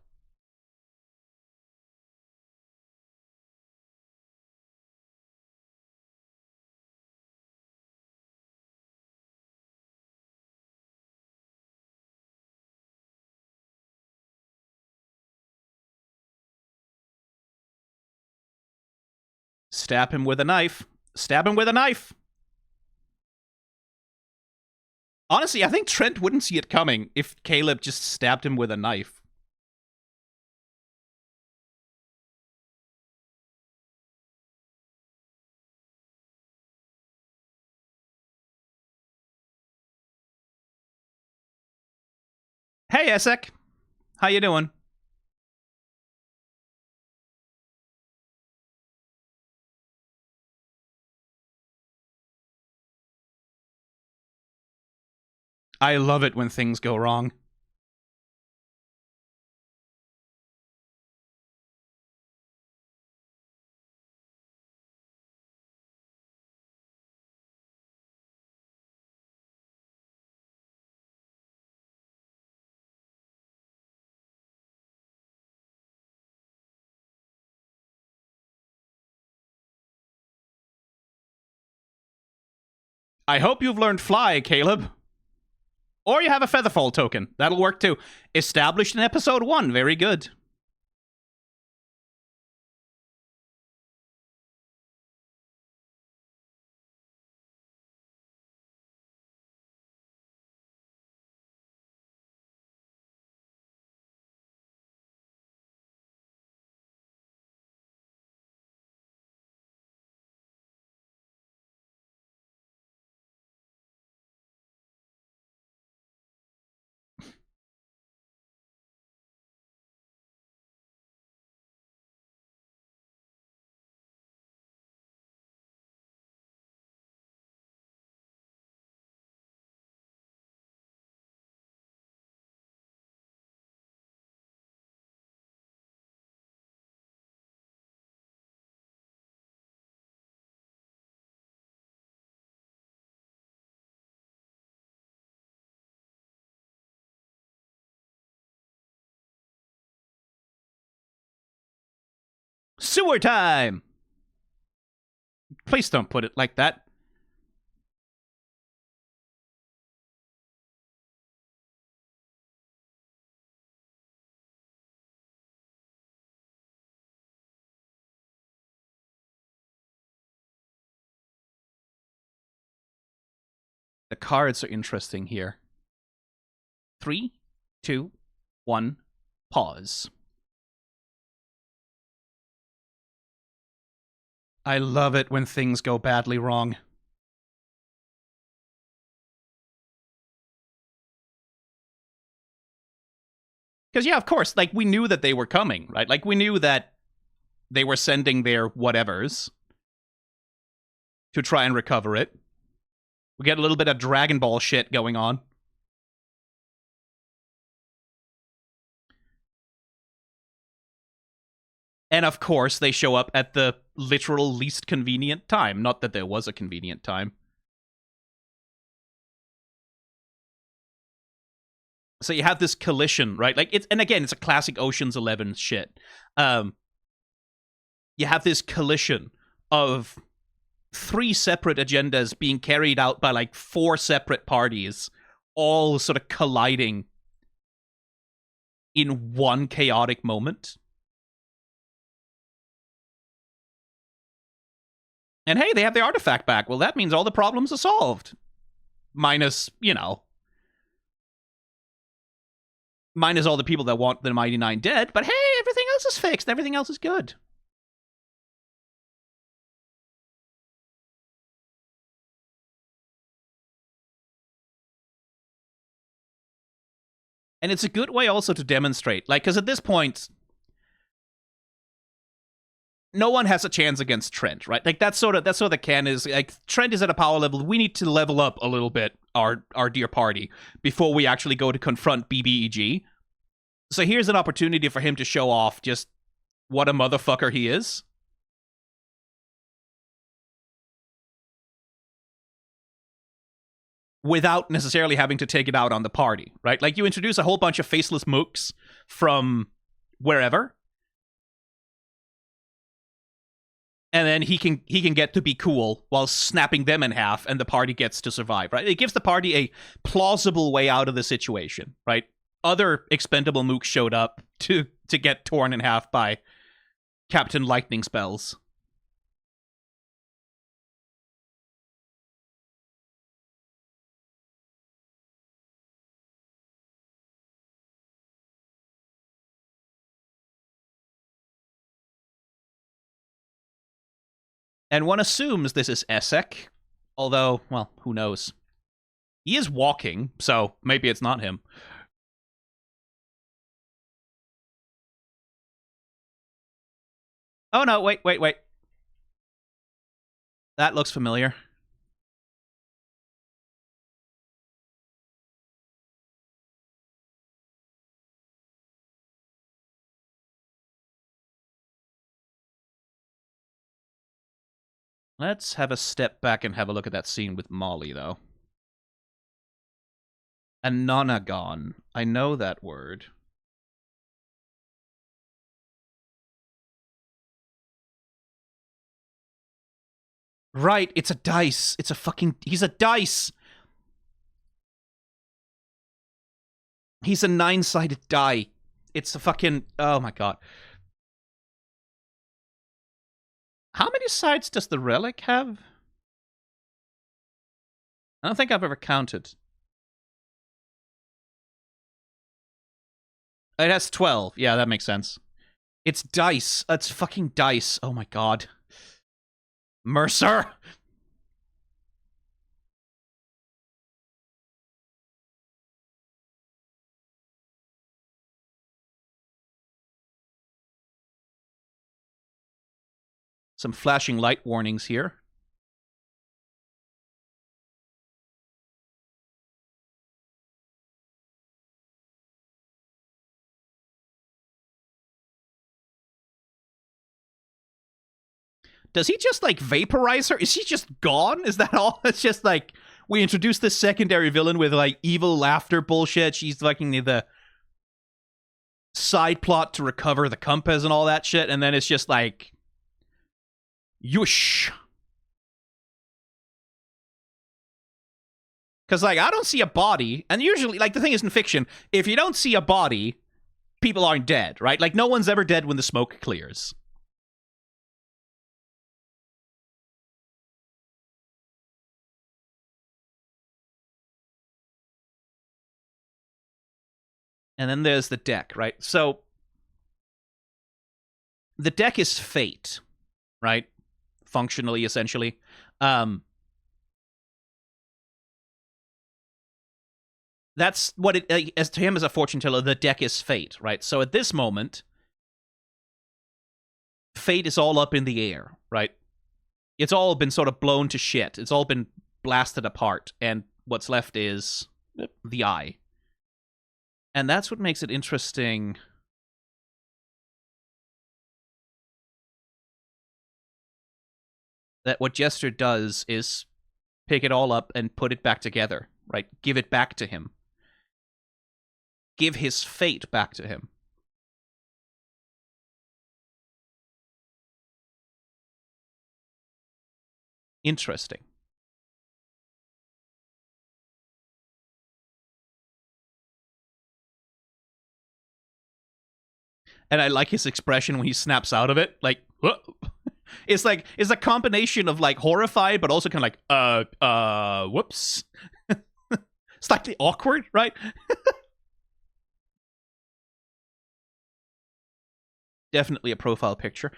Stab him with a knife. Stab him with a knife. Honestly, I think Trent wouldn't see it coming if Caleb just stabbed him with a knife. Hey, Essek. How you doing? I love it when things go wrong. I hope you've learned fly, Caleb. Or you have a featherfall token. That'll work too. Established in episode 1. Very good. Sewer time! Please don't put it like that. The cards are interesting here. 3, 2, 1, pause. I love it when things go badly wrong. Because, yeah, of course, like, we knew that they were coming, right? Like, we knew that they were sending their whatevers to try and recover it. We get a little bit of Dragon Ball shit going on. And, of course, they show up at the literal least convenient time. Not that there was a convenient time. So you have this collision, right? Like, it's, and again, it's a classic Ocean's 11 shit. You have this collision of 3 separate agendas being carried out by like 4 separate parties, all sort of colliding in one chaotic moment. And hey, they have the artifact back. Well, that means all the problems are solved. Minus, you know, minus all the people that want the Mighty Nine dead. But hey, everything else is fixed. Everything else is good. And it's a good way also to demonstrate, like, because at this point, no one has a chance against Trent, right? Like, that's sort of the can is, like, Trent is at a power level. We need to level up a little bit our dear party before we actually go to confront BBEG. So here's an opportunity for him to show off just what a motherfucker he is. Without necessarily having to take it out on the party, right? Like, you introduce a whole bunch of faceless mooks from wherever, and then he can get to be cool while snapping them in half, and the party gets to survive, right? It gives the party a plausible way out of the situation, right? Other expendable mooks showed up to get torn in half by Captain Lightning spells. And one assumes this is Essek, although, well, who knows? He is walking, so maybe it's not him. Oh no, wait. That looks familiar. Let's have a step back and have a look at that scene with Molly, though. Anonagon. I know that word. Right, it's a dice. It's a fucking... He's a dice! He's a 9-sided die. It's a fucking... Oh my god. How many sides does the relic have? I don't think I've ever counted. It has 12. Yeah, that makes sense. It's dice. It's fucking dice. Oh my god. Mercer! Some flashing light warnings here. Does he just, like, vaporize her? Is she just gone? Is that all? It's just, like, we introduced this secondary villain with, like, evil laughter bullshit. She's fucking the side plot to recover the compass and all that shit, and then it's just, like... Yush! Because, like, I don't see a body, and usually, like, the thing is in fiction, if you don't see a body, people aren't dead, right? Like, no one's ever dead when the smoke clears. And then there's the deck, right? So, the deck is fate, right? Functionally, essentially. That's what it, as to him as a fortune teller, the deck is fate, right? So at this moment, fate is all up in the air, right? It's all been sort of blown to shit. It's all been blasted apart, and what's left is the eye. And that's what makes it interesting. That what Jester does is pick it all up and put it back together, right? Give it back to him. Give his fate back to him. Interesting. And I like his expression when he snaps out of it, like, whoa. It's like, it's a combination of, like, horrified, but also kind of like, whoops. Slightly awkward, right? Definitely a profile picture.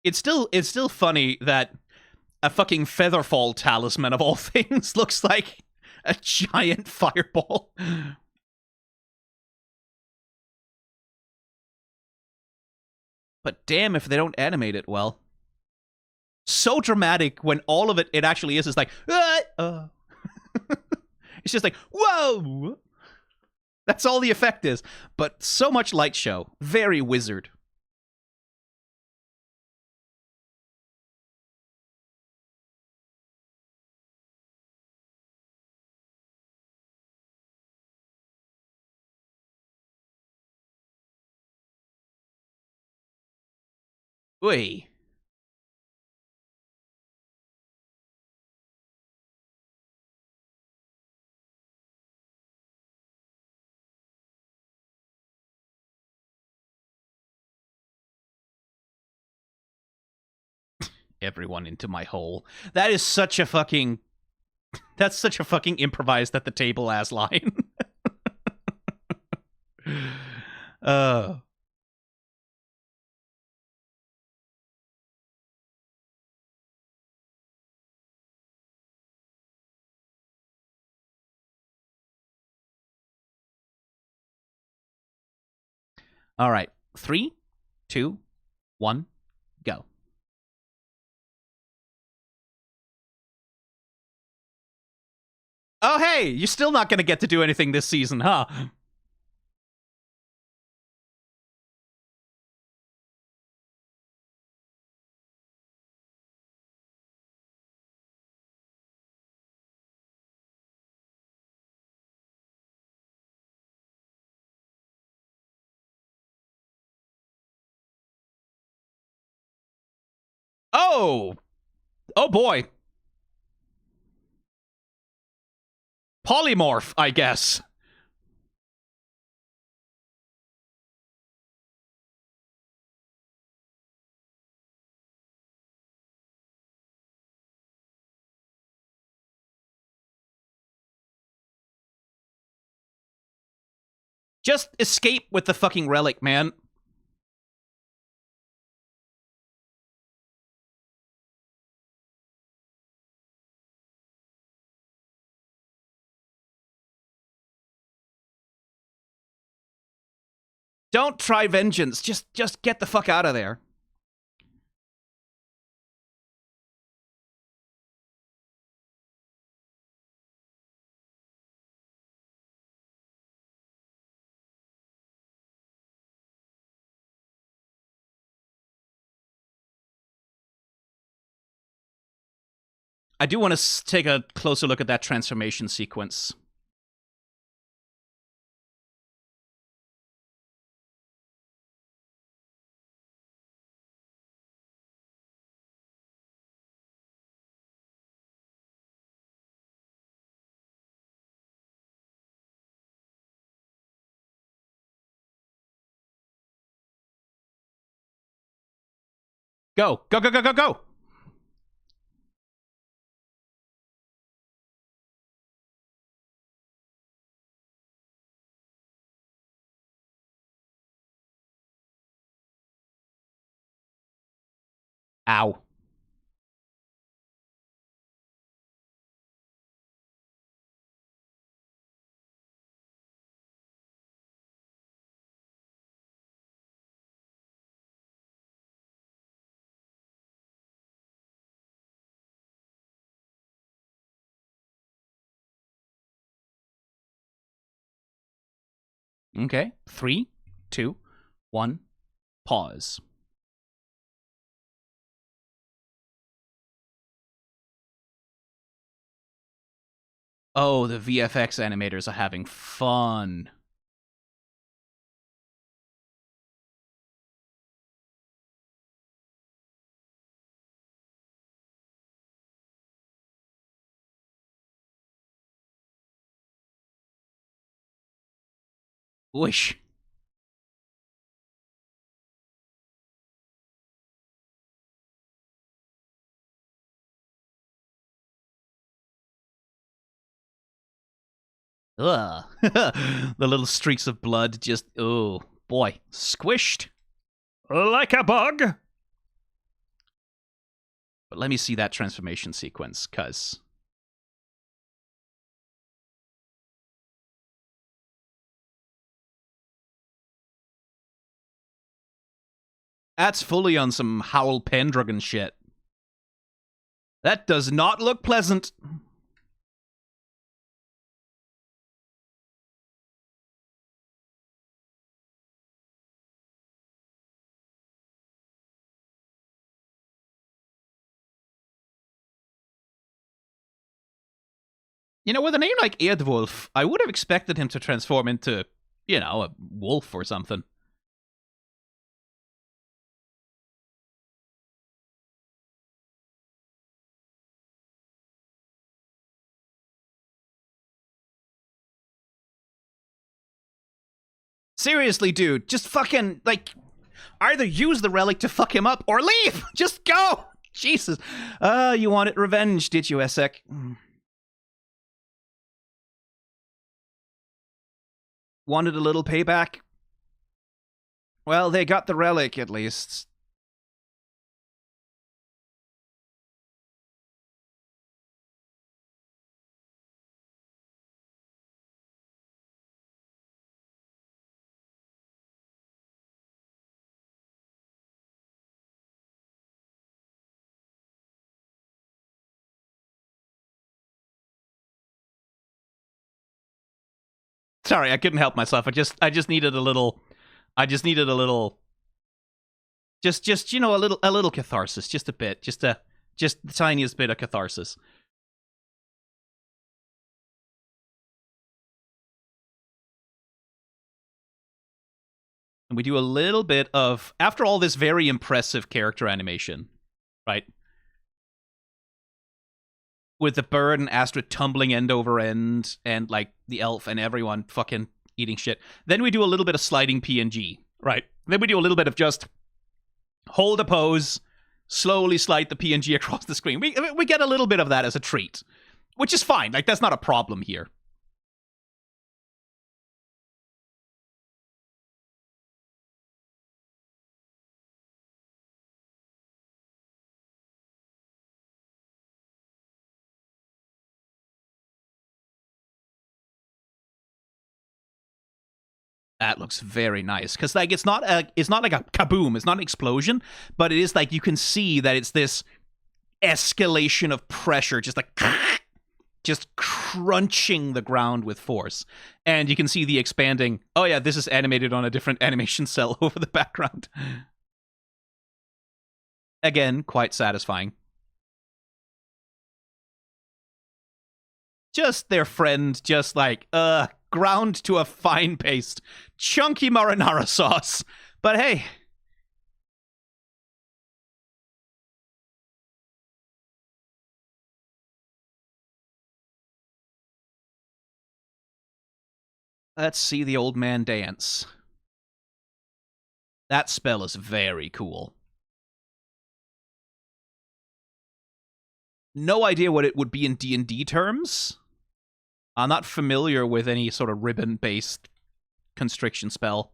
It's still funny that a fucking Featherfall talisman of all things looks like a giant fireball. But damn if they don't animate it well. So dramatic when all of it actually is like, it's just like, whoa! That's all the effect is. But so much light show. Very wizard. Oi. Everyone into my hole. That is such a fucking... That's such a fucking improvised at the table ass line. uh... All right. 3, 2, 1, go. Oh, hey, you're still not going to get to do anything this season, huh? Oh! Oh boy. Polymorph, I guess. Just escape with the fucking relic, man. Don't try vengeance. Just get the fuck out of there. I do want to take a closer look at that transformation sequence. Go. Go, go, go, go, go! Ow. Okay. 3, 2, 1. Pause. Oh, the VFX animators are having fun. Wish. Ugh. The little streaks of blood just, oh, boy. Squished. Like a bug. But let me see that transformation sequence, cuz... That's fully on some Howl Pendragon shit. That does not look pleasant. You know, with a name like Eardwolf, I would have expected him to transform into, you know, a wolf or something. Seriously, dude, just fucking, like, either use the relic to fuck him up or leave! Just go! Jesus. You wanted revenge, did you, Essek? Wanted a little payback? Well, they got the relic, at least. Sorry, I couldn't help myself. I just needed a little... Just, you know, a little catharsis. Just a bit. Just the tiniest bit of catharsis. And we do a little bit of... After all this very impressive character animation, right? with the bird and Astrid tumbling end over end, and like the elf and everyone fucking eating shit. Then we do a little bit of sliding PNG, right? Then we do a little bit of just hold a pose, slowly slide the PNG across the screen. We get a little bit of that as a treat, which is fine. Like, that's not a problem here. That looks very nice because like it's not like a kaboom, it's not an explosion, but it is like you can see that it's this escalation of pressure, just like just crunching the ground with force, and you can see the expanding. Oh yeah, this is animated on a different animation cell over the background. Again, quite satisfying. Just their friend, just like ground to a fine paste, chunky marinara sauce. But hey, let's see the old man dance. That spell is very cool. No idea what it would be in D&D terms. I'm not familiar with any sort of ribbon-based constriction spell.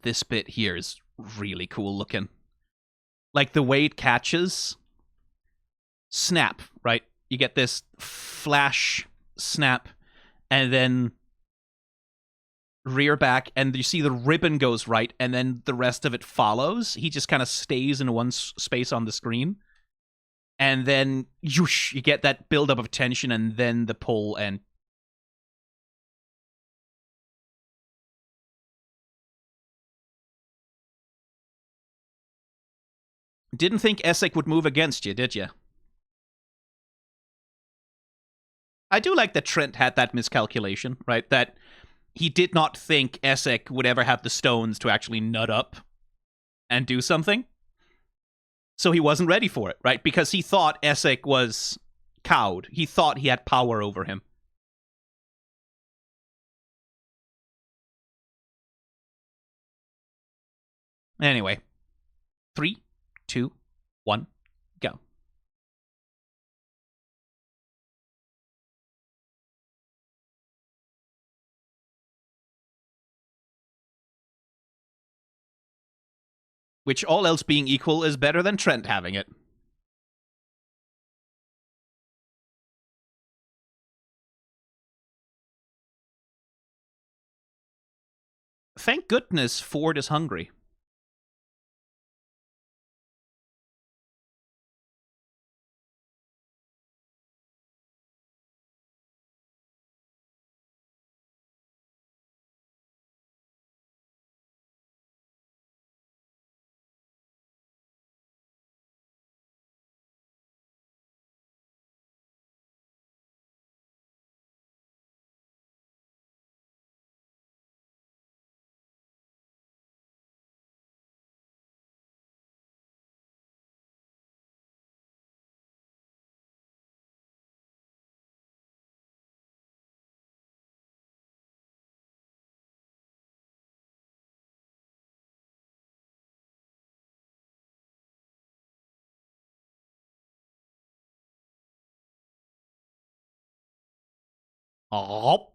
This bit here is really cool looking. Like the way it catches. Snap, right? You get this flash snap, and then rear back, and you see the ribbon goes right, and then the rest of it follows. He just kind of stays in one space on the screen. And then you get that buildup of tension, and then the pull, and didn't think Essek would move against you, did you? I do like that Trent had that miscalculation, right? That he did not think Essek would ever have the stones to actually nut up and do something. So he wasn't ready for it, right? Because he thought Essek was cowed. He thought he had power over him. Anyway, 3, 2, 1, go. Which, all else being equal, is better than Trent having it. Thank goodness Ford is hungry. Oh.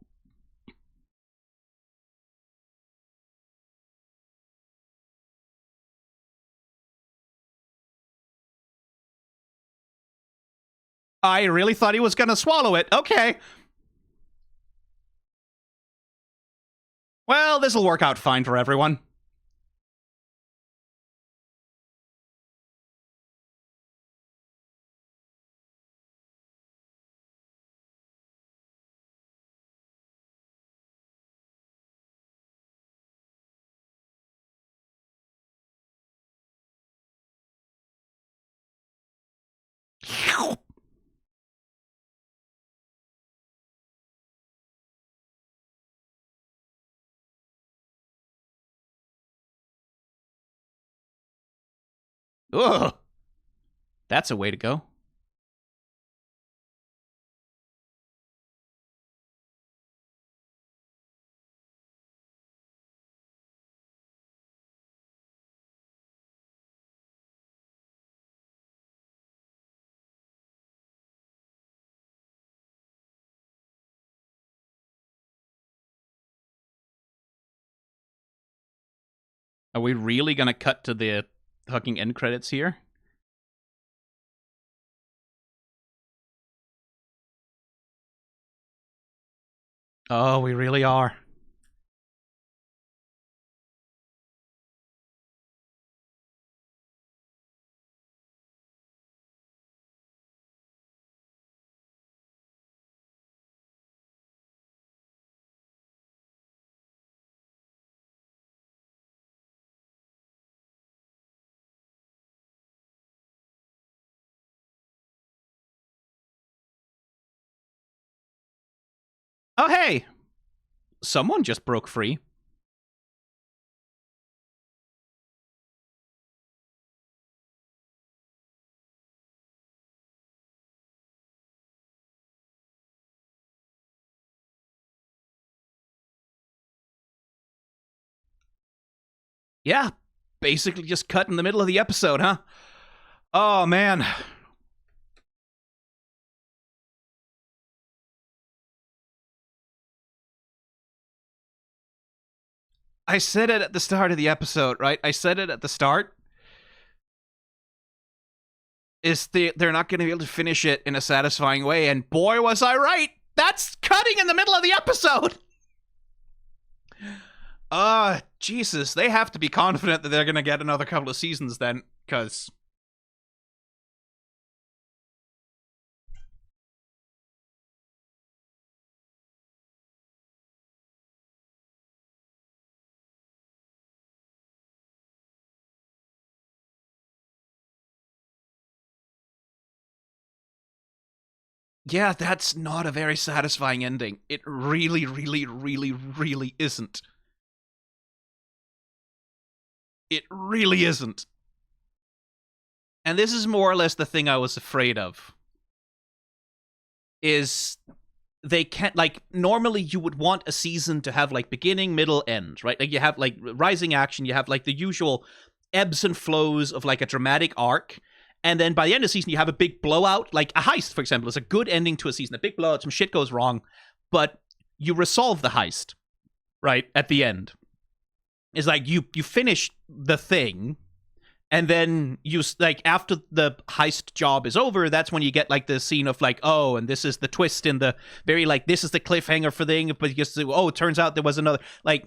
I really thought he was going to swallow it. Okay. Well, this'll work out fine for everyone. Ugh. That's a way to go. Are we really gonna cut to the fucking end credits here? Oh, we really are. Oh, hey! Someone just broke free. Yeah, basically just cut in the middle of the episode, huh? Oh, man. I said it at the start of the episode, right? I said it at the start. They're not going to be able to finish it in a satisfying way, and boy, was I right! That's cutting in the middle of the episode! Jesus, they have to be confident that they're going to get another couple of seasons then, because... Yeah, that's not a very satisfying ending. It really, really, really, really isn't. It really isn't. And this is more or less the thing I was afraid of. Is they can't, like, normally you would want a season to have, like, beginning, middle, end, right? Like, you have, like, rising action, you have, like, the usual ebbs and flows of, like, a dramatic arc, and then by the end of the season, you have a big blowout. Like, a heist, for example, is a good ending to a season. A big blowout, some shit goes wrong, but you resolve the heist, right, at the end. It's like, you finish the thing, and then you, like, after the heist job is over, that's when you get, like, the scene of, like, oh, and this is the twist in the very, like, this is the cliffhanger for the thing, but just, oh, it turns out there was another, like,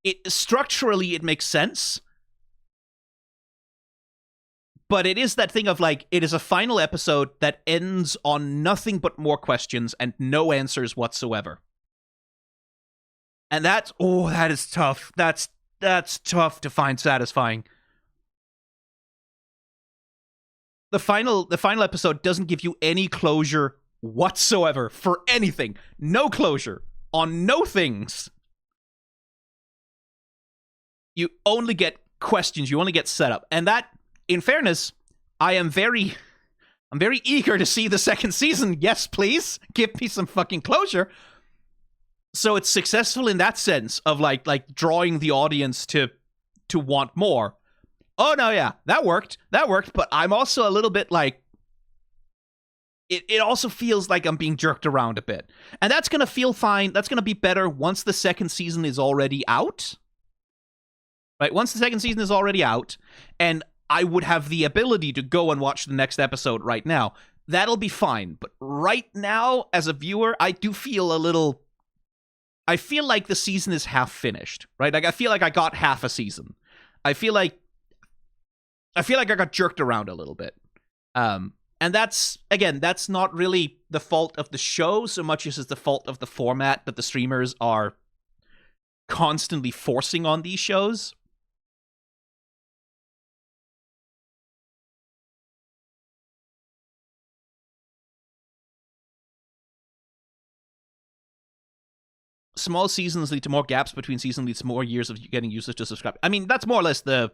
it structurally it makes sense, but it is that thing of, like, it is a final episode that ends on nothing but more questions and no answers whatsoever. And that's, oh, that is tough. That's tough to find satisfying. The final episode doesn't give you any closure whatsoever for anything. No closure on no things. You only get questions, you only get setup. And that, in fairness, I'm very eager to see the second season. Yes, please. Give me some fucking closure. So it's successful in that sense of, like drawing the audience to want more. Oh, no, yeah, that worked, but I'm also a little bit like, it also feels like I'm being jerked around a bit. And that's going to feel fine, that's going to be better once the second season is already out. Right, once the second season is already out, and I would have the ability to go and watch the next episode right now, that'll be fine. But right now, as a viewer, I do feel a little... I feel like the season is half finished, right? Like, I feel like I got half a season. I feel like I got jerked around a little bit. And that's, again, that's not really the fault of the show so much as it's the fault of the format that the streamers are constantly forcing on these shows. small seasons lead to more gaps between seasons, leads to more years of getting users to subscribe. I mean, that's more or less the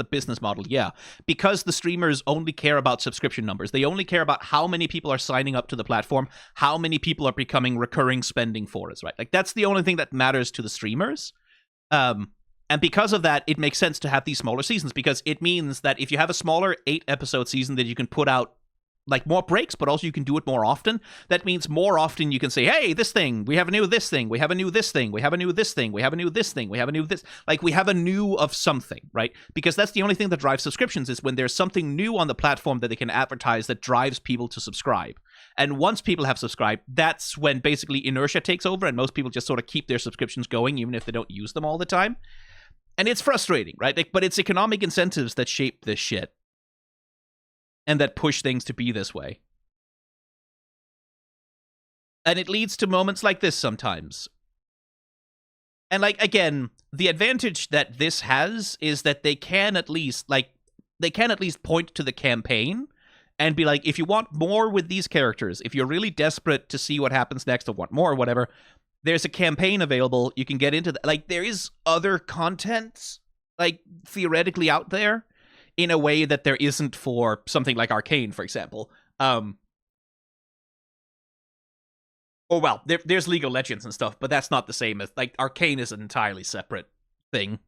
business model, yeah. Because the streamers only care about subscription numbers. They only care about how many people are signing up to the platform, how many people are becoming recurring spending for us, right? Like, that's the only thing that matters to the streamers. And because of that, it makes sense to have these smaller seasons, because it means that if you have a smaller 8-episode season that you can put out like more breaks, but also you can do it more often. That means more often you can say, hey, this thing, we have a new this thing, we have a new this thing, we have a new this thing, we have a new this thing, we have a new this. Like, we have a new of something, right? Because that's the only thing that drives subscriptions, is when there's something new on the platform that they can advertise that drives people to subscribe. And once people have subscribed, that's when basically inertia takes over and most people just sort of keep their subscriptions going even if they don't use them all the time. And it's frustrating, right? Like, but it's economic incentives that shape this shit. And that push things to be this way. And it leads to moments like this sometimes. And, like, again, the advantage that this has is that they can at least point to the campaign and be like, if you want more with these characters, if you're really desperate to see what happens next or want more or whatever, there's a campaign available. You can get into that. Like, there is other content, like, theoretically out there, in a way that there isn't for something like Arcane, for example. Well, there's League of Legends and stuff, but that's not the same as, like, Arcane is an entirely separate thing.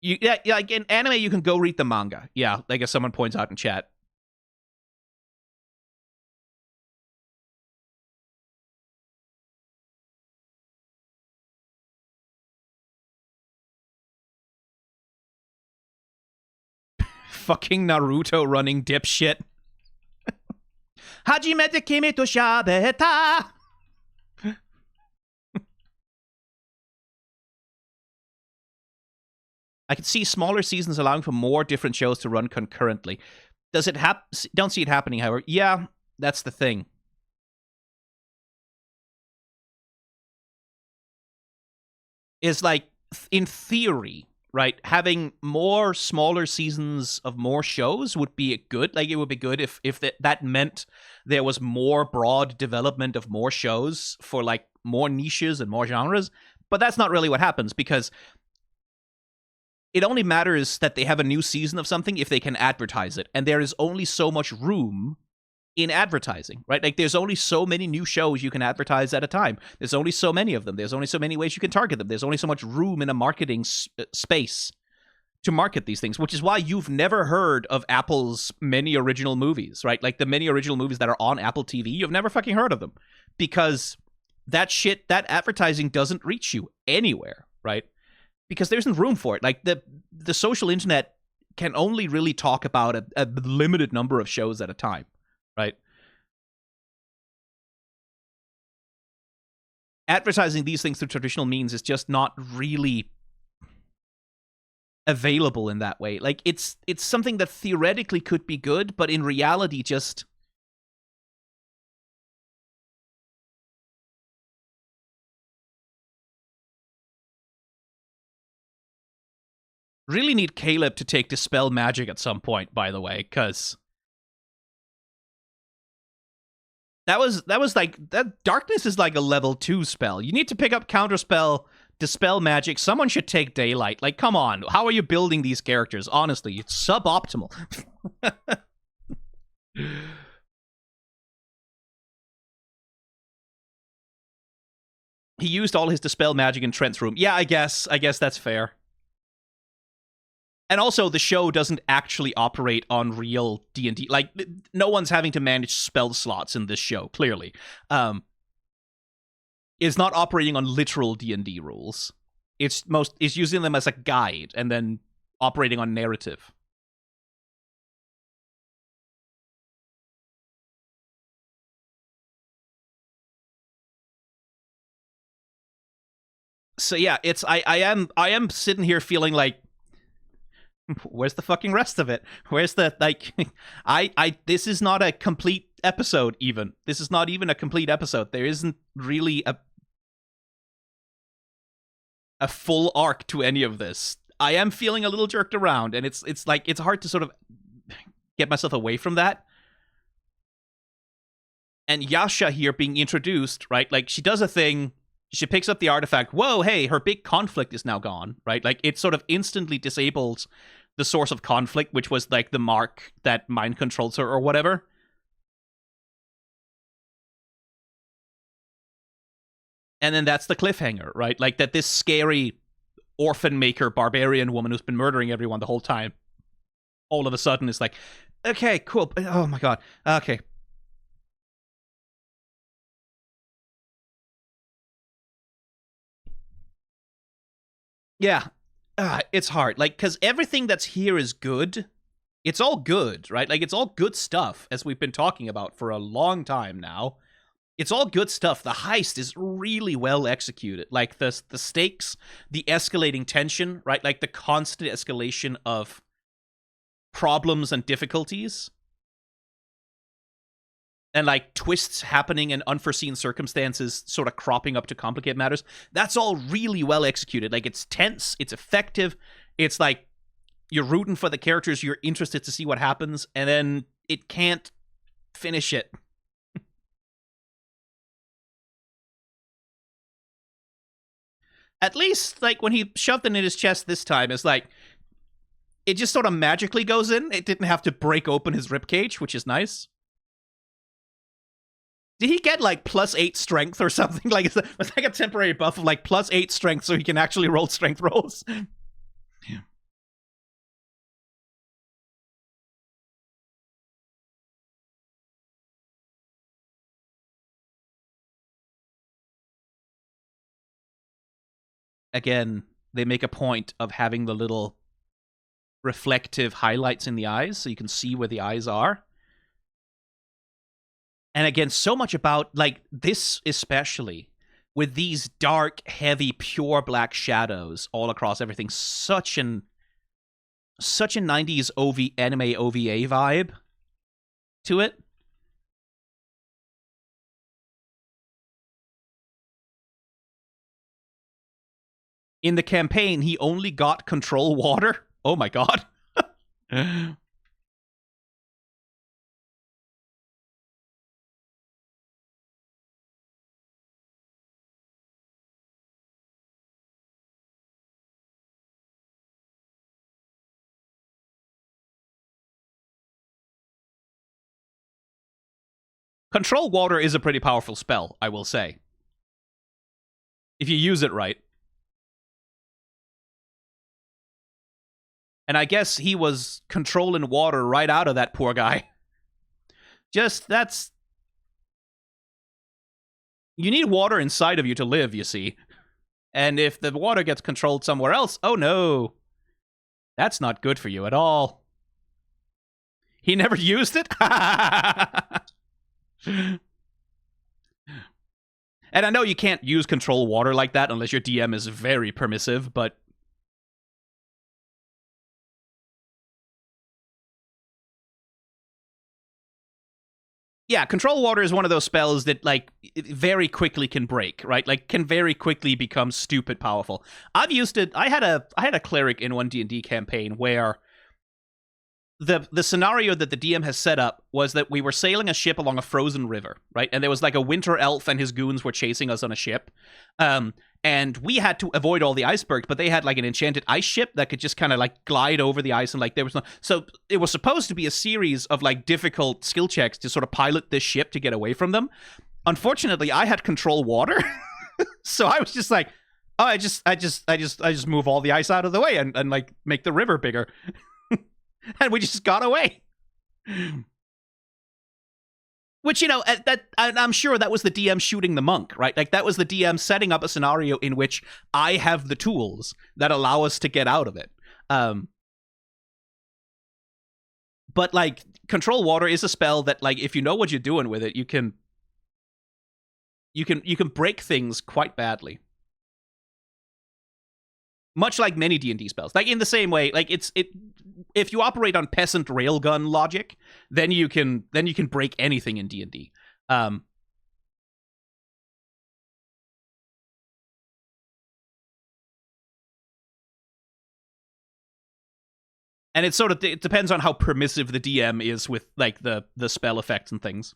Yeah, like in anime, you can go read the manga. Yeah, like as someone points out in chat. Fucking Naruto running dipshit. Hajimete kimi to shabeta. I can see smaller seasons allowing for more different shows to run concurrently. Does it don't see it happening, however. Yeah, that's the thing. Is like, in theory, right, having more smaller seasons of more shows would be good. Like, it would be good if that meant there was more broad development of more shows for, like, more niches and more genres. But that's not really what happens, because it only matters that they have a new season of something if they can advertise it. And there is only so much room in advertising, right? Like, there's only so many new shows you can advertise at a time. There's only so many of them. There's only so many ways you can target them. There's only so much room in a marketing space to market these things, which is why you've never heard of Apple's many original movies, right? Like, the many original movies that are on Apple TV, you've never fucking heard of them, because that advertising doesn't reach you anywhere, right? Because there isn't room for it. Like, the social internet can only really talk about a limited number of shows at a time. Right? Advertising these things through traditional means is just not really available in that way. Like, it's something that theoretically could be good, but in reality just really need Caleb to take Dispel Magic at some point, by the way, because That was like, that Darkness is like a level 2 spell. You need to pick up Counterspell, Dispel Magic. Someone should take Daylight. Like, come on. How are you building these characters? Honestly, it's suboptimal. He used all his Dispel Magic in Trent's room. Yeah, I guess that's fair. And also, the show doesn't actually operate on real D&D. Like, no one's having to manage spell slots in this show, clearly. It's not operating on literal D&D rules. It's using them as a guide and then operating on narrative. So yeah, I am sitting here feeling like, where's the fucking rest of it? Where's the, like, this is not a complete episode even. This is not even a complete episode. There isn't really a full arc to any of this. I am feeling a little jerked around, and it's like, it's hard to sort of get myself away from that. And Yasha here being introduced, right? Like, she does a thing, she picks up the artifact. Whoa, hey, her big conflict is now gone, right? Like, it sort of instantly disables the source of conflict, which was like the mark that mind controls her or whatever. And then that's the cliffhanger, right? Like, that this scary orphan maker barbarian woman who's been murdering everyone the whole time all of a sudden is like, okay, cool. Oh my god. Okay. Yeah. It's hard. Like, because everything that's here is good. It's all good, right? Like, it's all good stuff, as we've been talking about for a long time now. It's all good stuff. The heist is really well executed. Like, the stakes, the escalating tension, right? Like, the constant escalation of problems and difficulties. And, like, twists happening and unforeseen circumstances sort of cropping up to complicate matters. That's all really well executed. Like, it's tense, it's effective, it's like you're rooting for the characters, you're interested to see what happens, and then it can't finish it. At least, like, when he shoved it in his chest this time, it's like, it just sort of magically goes in. It didn't have to break open his ribcage, which is nice. Did he get, like, +8 strength or something? Like, it's like a temporary buff of, like, +8 strength so he can actually roll strength rolls. Yeah. Again, they make a point of having the little reflective highlights in the eyes so you can see where the eyes are. And again, so much about, like, this especially, with these dark, heavy, pure black shadows all across everything. Such a 90s anime OVA vibe to it. In the campaign, he only got control water. Oh my god. Control water is a pretty powerful spell, I will say. If you use it right. And I guess he was controlling water right out of that poor guy. Just, that's... You need water inside of you to live, you see. And if the water gets controlled somewhere else, oh no. That's not good for you at all. He never used it? And I know you can't use control water like that unless your DM is very permissive, but... Yeah, control water is one of those spells that, like, very quickly can break, right? Like, can very quickly become stupid powerful. I've used it. I had a cleric in one D&D campaign where the scenario that the DM has set up was that we were sailing a ship along a frozen river, right? And there was like a winter elf and his goons were chasing us on a ship. And we had to avoid all the icebergs, but they had like an enchanted ice ship that could just kind of like glide over the ice, and like there was no... So it was supposed to be a series of like difficult skill checks to sort of pilot this ship to get away from them. Unfortunately, I had control water. So I was just like, oh, I just move all the ice out of the way and like make the river bigger. And we just got away. Which, you know, I'm sure that was the DM shooting the monk, right? Like, that was the DM setting up a scenario in which I have the tools that allow us to get out of it. But, like, Control Water is a spell that, like, if you know what you're doing with it, you can break things quite badly. Much like many D&D spells. Like, in the same way, like, if you operate on peasant railgun logic, then you can break anything in D&D. And it depends on how permissive the DM is with like the spell effects and things.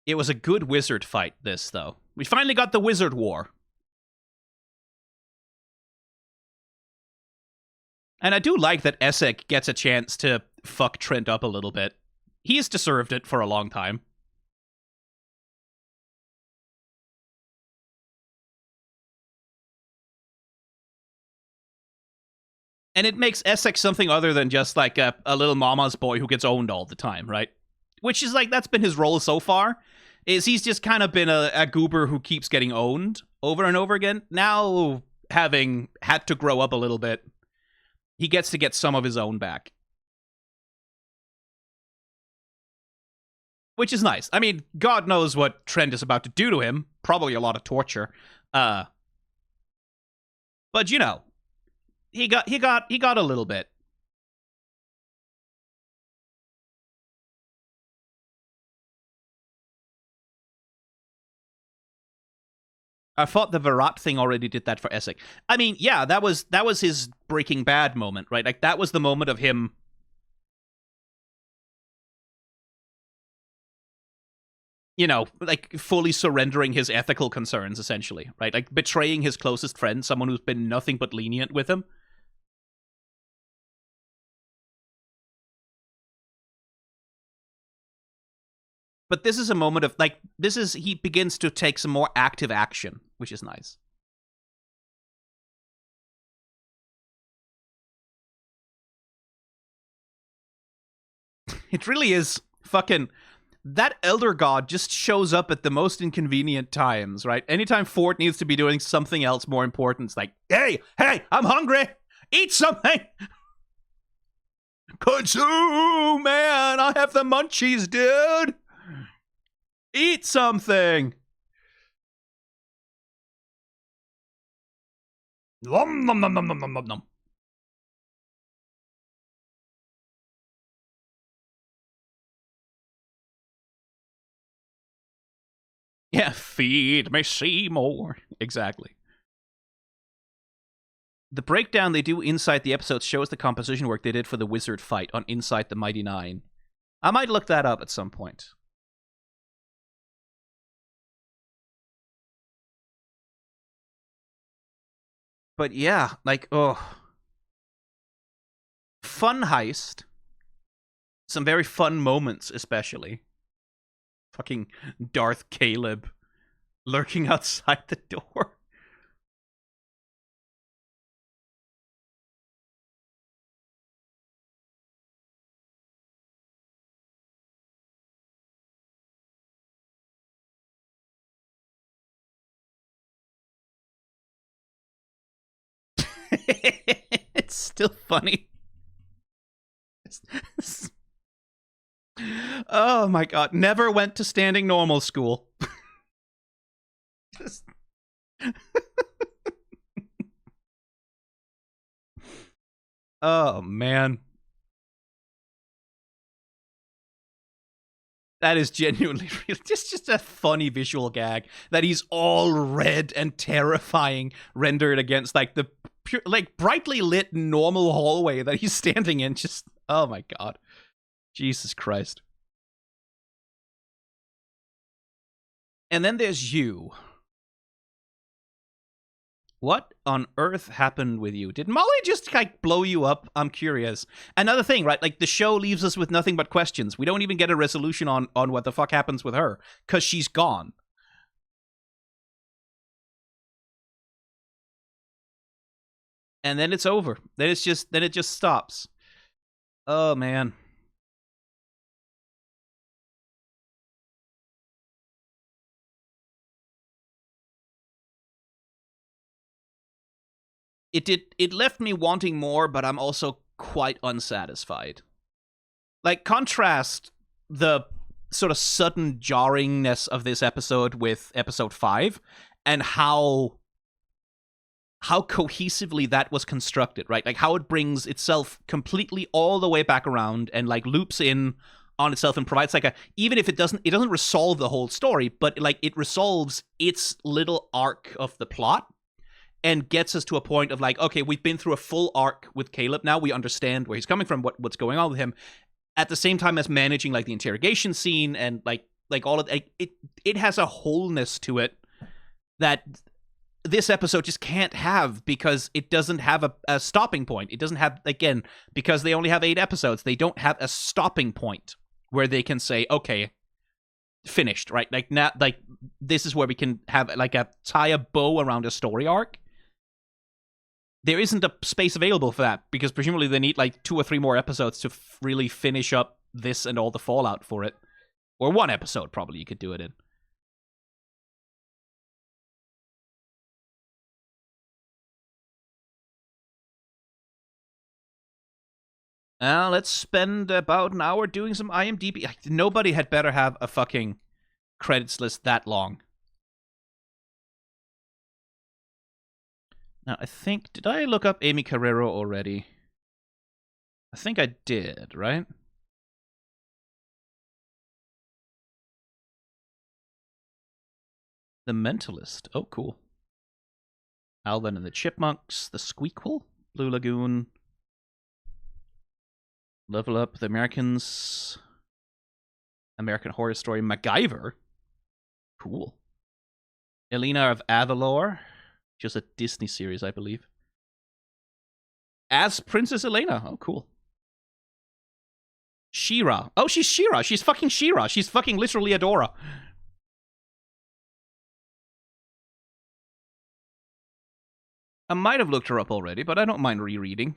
It was a good wizard fight, this, though. We finally got the wizard war. And I do like that Essek gets a chance to fuck Trent up a little bit. He's deserved it for a long time. And it makes Essek something other than just like a little mama's boy who gets owned all the time, right? Which is like, that's been his role so far, is he's just kind of been a goober who keeps getting owned over and over again. Now, having had to grow up a little bit, he gets to get some of his own back. Which is nice. I mean, God knows what Trent is about to do to him. Probably a lot of torture. But you know, he got a little bit. I thought the Virat thing already did that for Essek. I mean, yeah, that was his Breaking Bad moment, right? Like, that was the moment of him, you know, like, fully surrendering his ethical concerns, essentially, right? Like, betraying his closest friend, someone who's been nothing but lenient with him. But this is a moment of, like, he begins to take some more active action, which is nice. It really is fucking... That Elder God just shows up at the most inconvenient times, right? Anytime Fort needs to be doing something else more important, it's like, hey, I'm hungry! Eat something! Consume, man! I have the munchies, dude! Eat something! Nom nom nom nom nom nom nom. Yeah, feed me Seymour. Exactly. The breakdown they do inside the episodes shows the composition work they did for the wizard fight on Inside the Mighty Nine. I might look that up at some point. But yeah, like, oh. Fun heist. Some very fun moments, especially. Fucking Darth Caleb lurking outside the door. It's still funny. Oh my god. Never went to standing normal school. Oh man. That is genuinely really just a funny visual gag that he's all red and terrifying rendered against like the pure, like brightly lit normal hallway that he's standing in. Just, oh my god. Jesus Christ. And then there's you. What on earth happened with you? Did Molly just, like, blow you up? I'm curious. Another thing, right? Like, the show leaves us with nothing but questions. We don't even get a resolution on what the fuck happens with her, because she's gone. And then it's over. Then it just stops. Oh, man. It left me wanting more, but I'm also quite unsatisfied. Like, contrast the sort of sudden jarringness of this episode with episode 5 and how cohesively that was constructed, right? Like, how it brings itself completely all the way back around and, like, loops in on itself and provides, like, a, even if it doesn't resolve the whole story, but, like, it resolves its little arc of the plot and gets us to a point of, like, okay, we've been through a full arc with Caleb now. We understand where he's coming from, what's going on with him, at the same time as managing, like, the interrogation scene and, like, like all of it has a wholeness to it that this episode just can't have because it doesn't have a stopping point. It doesn't have, again, because they only have 8 episodes, they don't have a stopping point where they can say, okay, finished, right? Like, now, like, this is where we can have, like, tie a bow around a story arc. There isn't a space available for that because presumably they need, like, 2 or 3 more episodes to really finish up this and all the fallout for it. Or 1 episode, probably, you could do it in. Let's spend about an hour doing some IMDb. Nobody had better have a fucking credits list that long. Now, I think... Did I look up Amy Carrero already? I think I did, right? The Mentalist. Oh, cool. Alvin and the Chipmunks. The Squeakquel. Blue Lagoon. Level Up, The Americans, American Horror Story, MacGyver. Cool. Elena of Avalor, just a Disney series, I believe. As Princess Elena. Oh, cool. She-Ra. Oh, she's She-Ra. She's fucking She-Ra. She's fucking literally Adora. I might have looked her up already, but I don't mind rereading.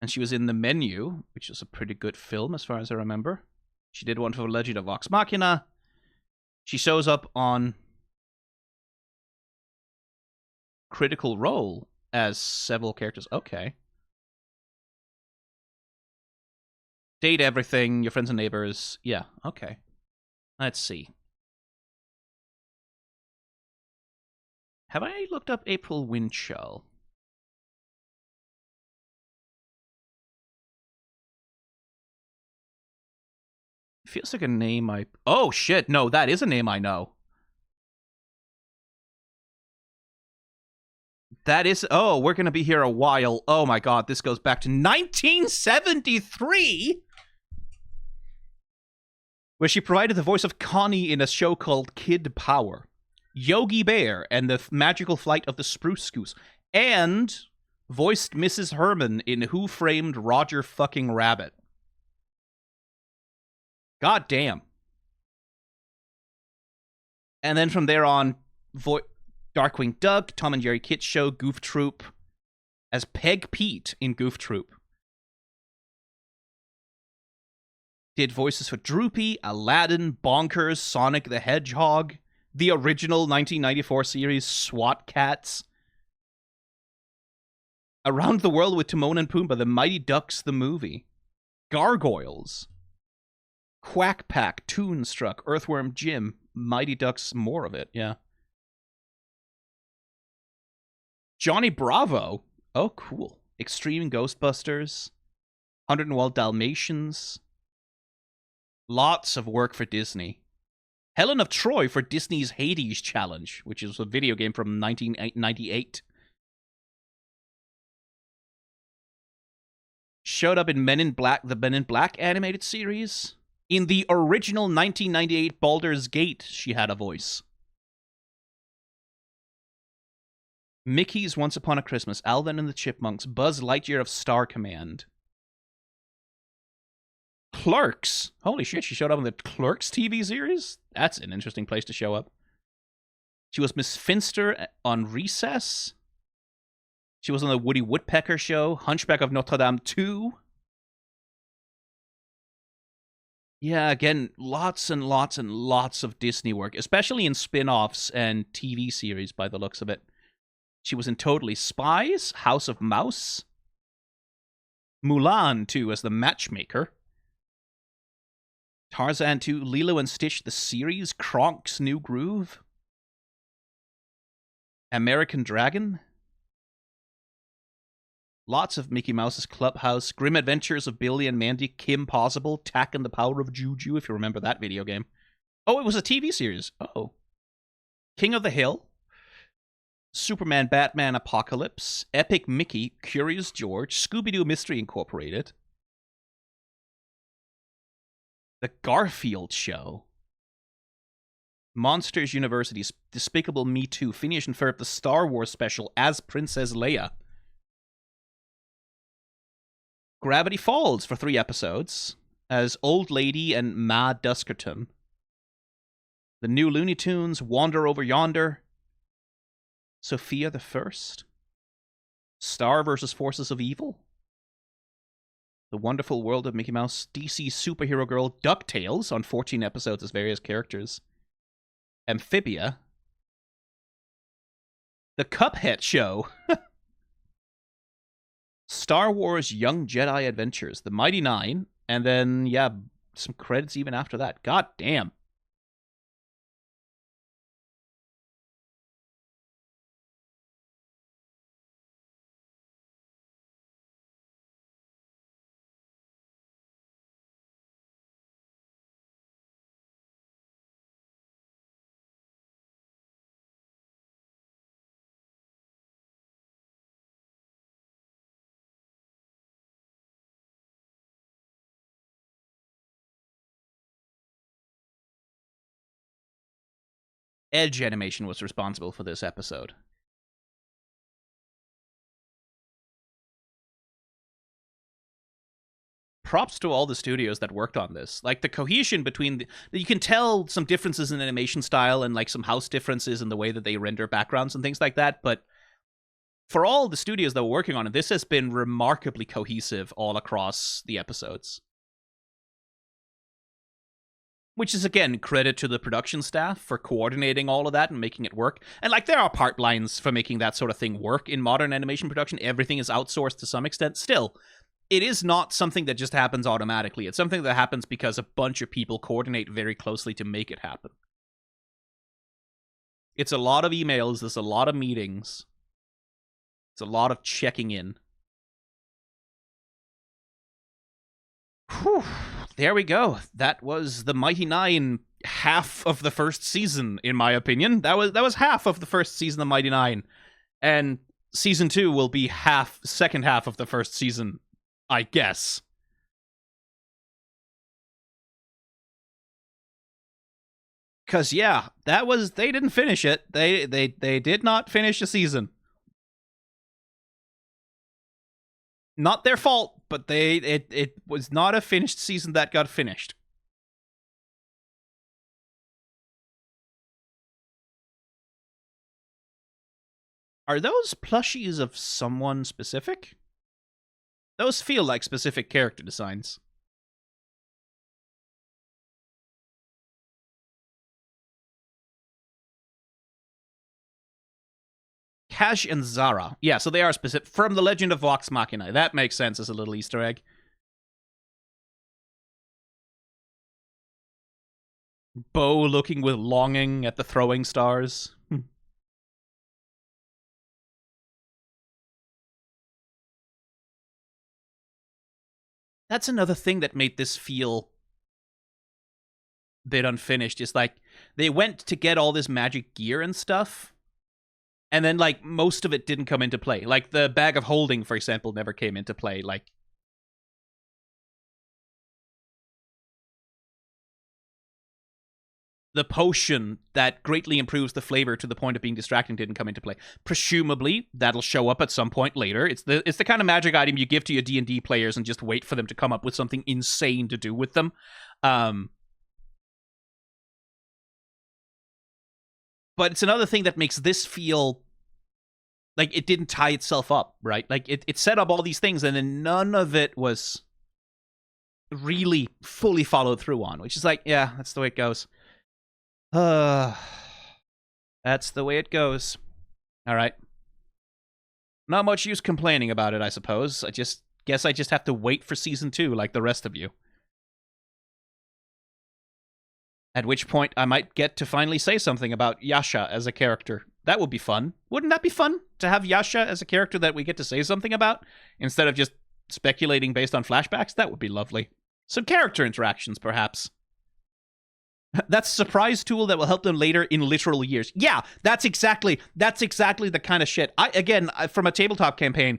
And she was in The Menu, which is a pretty good film as far as I remember. She did one for Legend of Vox Machina. She shows up on Critical Role as several characters. Okay. Date Everything, Your Friends and Neighbors. Yeah, okay. Let's see. Have I looked up April Winchell? Feels like a name I... Oh, shit. No, that is a name I know. That is... Oh, we're going to be here a while. Oh, my God. This goes back to 1973, where she provided the voice of Connie in a show called Kid Power, Yogi Bear, and the Magical Flight of the Spruce Goose, and voiced Mrs. Herman in Who Framed Roger fucking Rabbit. God damn. And then from there on, Darkwing Duck, Tom and Jerry Kids Show, Goof Troop, as Peg Pete in Goof Troop. Did voices for Droopy, Aladdin, Bonkers, Sonic the Hedgehog, the original 1994 series SWAT Cats, Around the World with Timon and Pumbaa, The Mighty Ducks the movie, Gargoyles, Quack Pack, Toonstruck, Earthworm Jim, Mighty Ducks, more of it, yeah. Johnny Bravo. Oh, cool. Extreme Ghostbusters, 101 Dalmatians. Lots of work for Disney. Helen of Troy for Disney's Hades Challenge, which is a video game from 1998. Showed up in Men in Black, the Men in Black animated series. In the original 1998 Baldur's Gate, she had a voice. Mickey's Once Upon a Christmas, Alvin and the Chipmunks, Buzz Lightyear of Star Command. Clerks. Holy shit, she showed up in the Clerks TV series? That's an interesting place to show up. She was Miss Finster on Recess. She was on the Woody Woodpecker Show, Hunchback of Notre Dame 2. Yeah, again, lots and lots and lots of Disney work, especially in spin-offs and TV series by the looks of it. She was in Totally Spies, House of Mouse, Mulan 2 as the matchmaker, Tarzan 2, Lilo and Stitch the series, Kronk's New Groove, American Dragon, lots of Mickey Mouse's Clubhouse, Grim Adventures of Billy and Mandy, Kim Possible, Tak and the Power of Juju, if you remember that video game. Oh, it was a TV series. Oh. King of the Hill, Superman, Batman, Apocalypse, Epic Mickey, Curious George, Scooby-Doo Mystery Incorporated, The Garfield Show. Monsters University's Despicable Me 2, Phineas and Ferb, the Star Wars special as Princess Leia. Gravity Falls for 3 episodes as Old Lady and Ma Duskerton. The new Looney Tunes, Wander Over Yonder. Sophia the First. Star vs. Forces of Evil. The Wonderful World of Mickey Mouse, DC Superhero Girl, DuckTales on 14 episodes as various characters. Amphibia. The Cuphead Show. Star Wars Young Jedi Adventures, The Mighty Nine, and then, yeah, some credits even after that. God damn. Edge Animation was responsible for this episode. Props to all the studios that worked on this. Like, the cohesion between you can tell some differences in animation style and like some house differences in the way that they render backgrounds and things like that, but for all the studios that were working on it, this has been remarkably cohesive all across the episodes. Which is, again, credit to the production staff for coordinating all of that and making it work. And, like, there are pipelines for making that sort of thing work in modern animation production. Everything is outsourced to some extent. Still, it is not something that just happens automatically. It's something that happens because a bunch of people coordinate very closely to make it happen. It's a lot of emails. There's a lot of meetings. It's a lot of checking in. Whew. There we go. That was the Mighty Nine, half of the first season, in my opinion. That was half of the first season of Mighty Nine. And season 2 will be second half of the first season, I guess. Cause yeah, they didn't finish it. They did not finish the season. Not their fault, but it was not a finished season that got finished. Are those plushies of someone specific? Those feel like specific character designs. Cash and Zara. Yeah, so they are specific. From The Legend of Vox Machina. That makes sense as a little Easter egg. Bo looking with longing at the throwing stars. That's another thing that made this feel a bit unfinished. Is like, they went to get all this magic gear and stuff, and then, like, most of it didn't come into play. Like, the bag of holding, for example, never came into play. Like, the potion that greatly improves the flavor to the point of being distracting didn't come into play. Presumably, that'll show up at some point later. It's the kind of magic item you give to your D&D players and just wait for them to come up with something insane to do with them. But it's another thing that makes this feel like it didn't tie itself up, right? Like, it set up all these things, and then none of it was really fully followed through on, which is like, yeah, that's the way it goes. That's the way it goes. All right. Not much use complaining about it, I suppose. I guess I just have to wait for season 2 like the rest of you. At which point, I might get to finally say something about Yasha as a character. That would be fun. Wouldn't that be fun? To have Yasha as a character that we get to say something about, instead of just speculating based on flashbacks? That would be lovely. Some character interactions, perhaps. That's a surprise tool that will help them later in literal years. Yeah, that's exactly the kind of shit. From a tabletop campaign,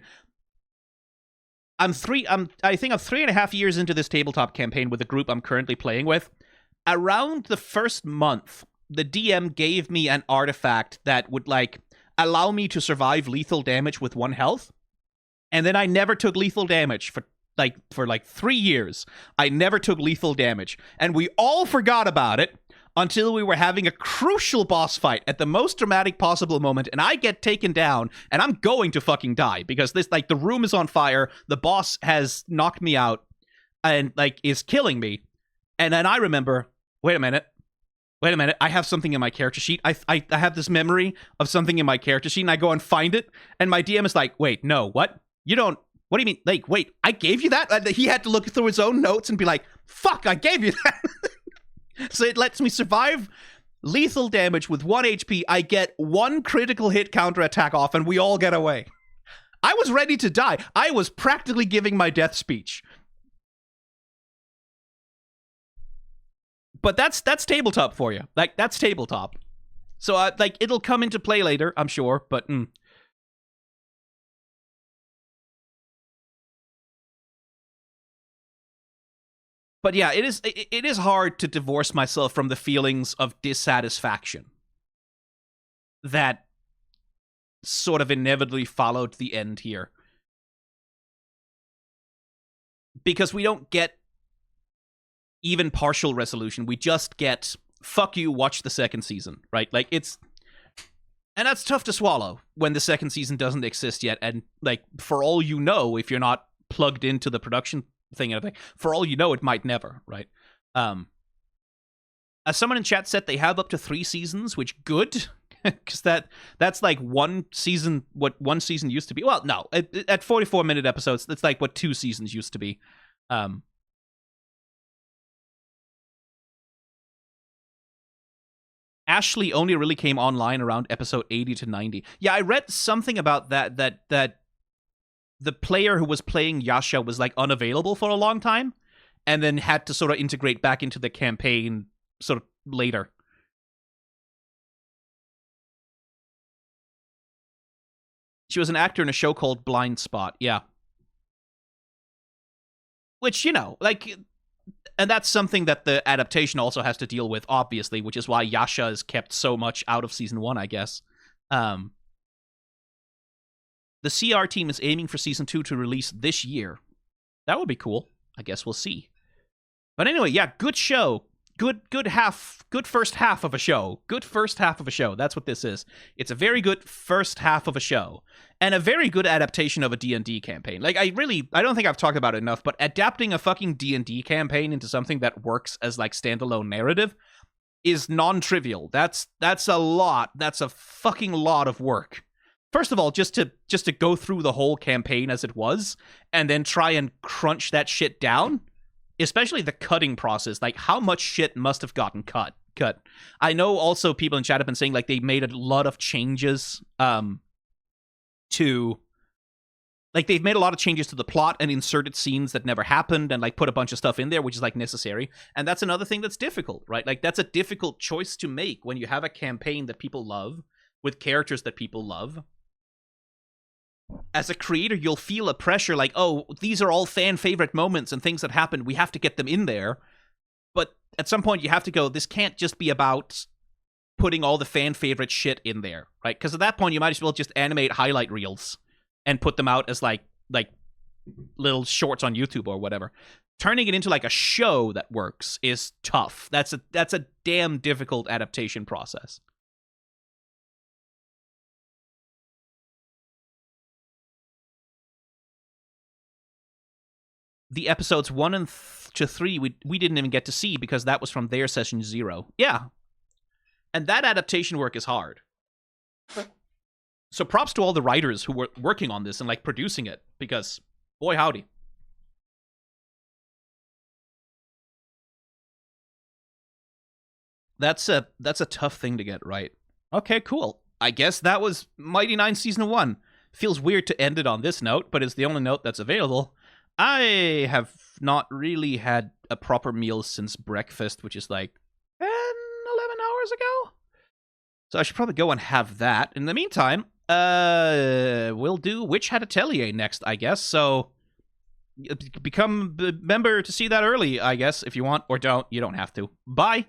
I think I'm 3.5 years into this tabletop campaign with the group I'm currently playing with. Around the first month, the DM gave me an artifact that would, like, allow me to survive lethal damage with 1 health. And then I never took lethal damage for 3 years. I never took lethal damage. And we all forgot about it until we were having a crucial boss fight at the most dramatic possible moment, and I get taken down, and I'm going to fucking die, because this, like, the room is on fire, the boss has knocked me out, and, like, is killing me. And then I remember, wait a minute, I have something in my character sheet. I have this memory of something in my character sheet, and I go and find it, and my DM is like, wait, no, what? You don't, what do you mean? Like, wait, I gave you that? He had to look through his own notes and be like, fuck, I gave you that. So it lets me survive lethal damage with 1 HP. I get 1 critical hit counterattack off, and we all get away. I was ready to die. I was practically giving my death speech. But that's tabletop for you. Like, that's tabletop. So, like, it'll come into play later, I'm sure, but... But yeah, it is hard to divorce myself from the feelings of dissatisfaction that sort of inevitably followed the end here. Because we don't get even partial resolution. We just get, fuck you, watch the second season, right? Like, it's... And that's tough to swallow when the second season doesn't exist yet. And, like, for all you know, if you're not plugged into the production thing and everything, for all you know, it might never, right? As someone in chat said, they have up to 3 seasons, which good, because that's like 1 season, what 1 season used to be. Well, no, at 44-minute episodes, that's like what 2 seasons used to be. Ashley only really came online around episode 80 to 90. Yeah, I read something about that the player who was playing Yasha was, like, unavailable for a long time, and then had to sort of integrate back into the campaign sort of later. She was an actor in a show called Blind Spot, yeah. Which, you know, like... And that's something that the adaptation also has to deal with, obviously, which is why Yasha is kept so much out of Season 1, I guess. The CR team is aiming for Season 2 to release this year. That would be cool. I guess we'll see. But anyway, yeah, good show. Good first half of a show. Good first half of a show. That's what this is. It's a very good first half of a show. And a very good adaptation of a D&D campaign. Like, I don't think I've talked about it enough, but adapting a fucking D&D campaign into something that works as, like, standalone narrative is non-trivial. That's a lot. That's a fucking lot of work. First of all, just to go through the whole campaign as it was, and then try and crunch that shit down, especially the cutting process. Like, how much shit must have gotten cut. I know also people in chat have been saying, like, they made a lot of changes to... Like, they've made a lot of changes to the plot and inserted scenes that never happened and, like, put a bunch of stuff in there, which is, like, necessary. And that's another thing that's difficult, right? Like, that's a difficult choice to make when you have a campaign that people love, with characters that people love. As a creator, you'll feel a pressure like, oh, these are all fan favorite moments and things that happen. We have to get them in there. But at some point, you have to go, this can't just be about putting all the fan favorite shit in there, right? Because at that point, you might as well just animate highlight reels and put them out as like little shorts on YouTube or whatever. Turning it into like a show that works is tough. That's a damn difficult adaptation process. The episodes 1 to 3 we didn't even get to see because that was from their session 0. Yeah. And that adaptation work is hard. So props to all the writers who were working on this and, like, producing it, because boy howdy. That's a tough thing to get right. Okay, cool. I guess that was Mighty 9 Season 1. Feels weird to end it on this note, but it's the only note that's available. I have not really had a proper meal since breakfast, which is like 10, 11 hours ago. So I should probably go and have that. In the meantime, we'll do Witch Hat Atelier next, I guess. So become a member to see that early, I guess, if you want, or don't. You don't have to. Bye.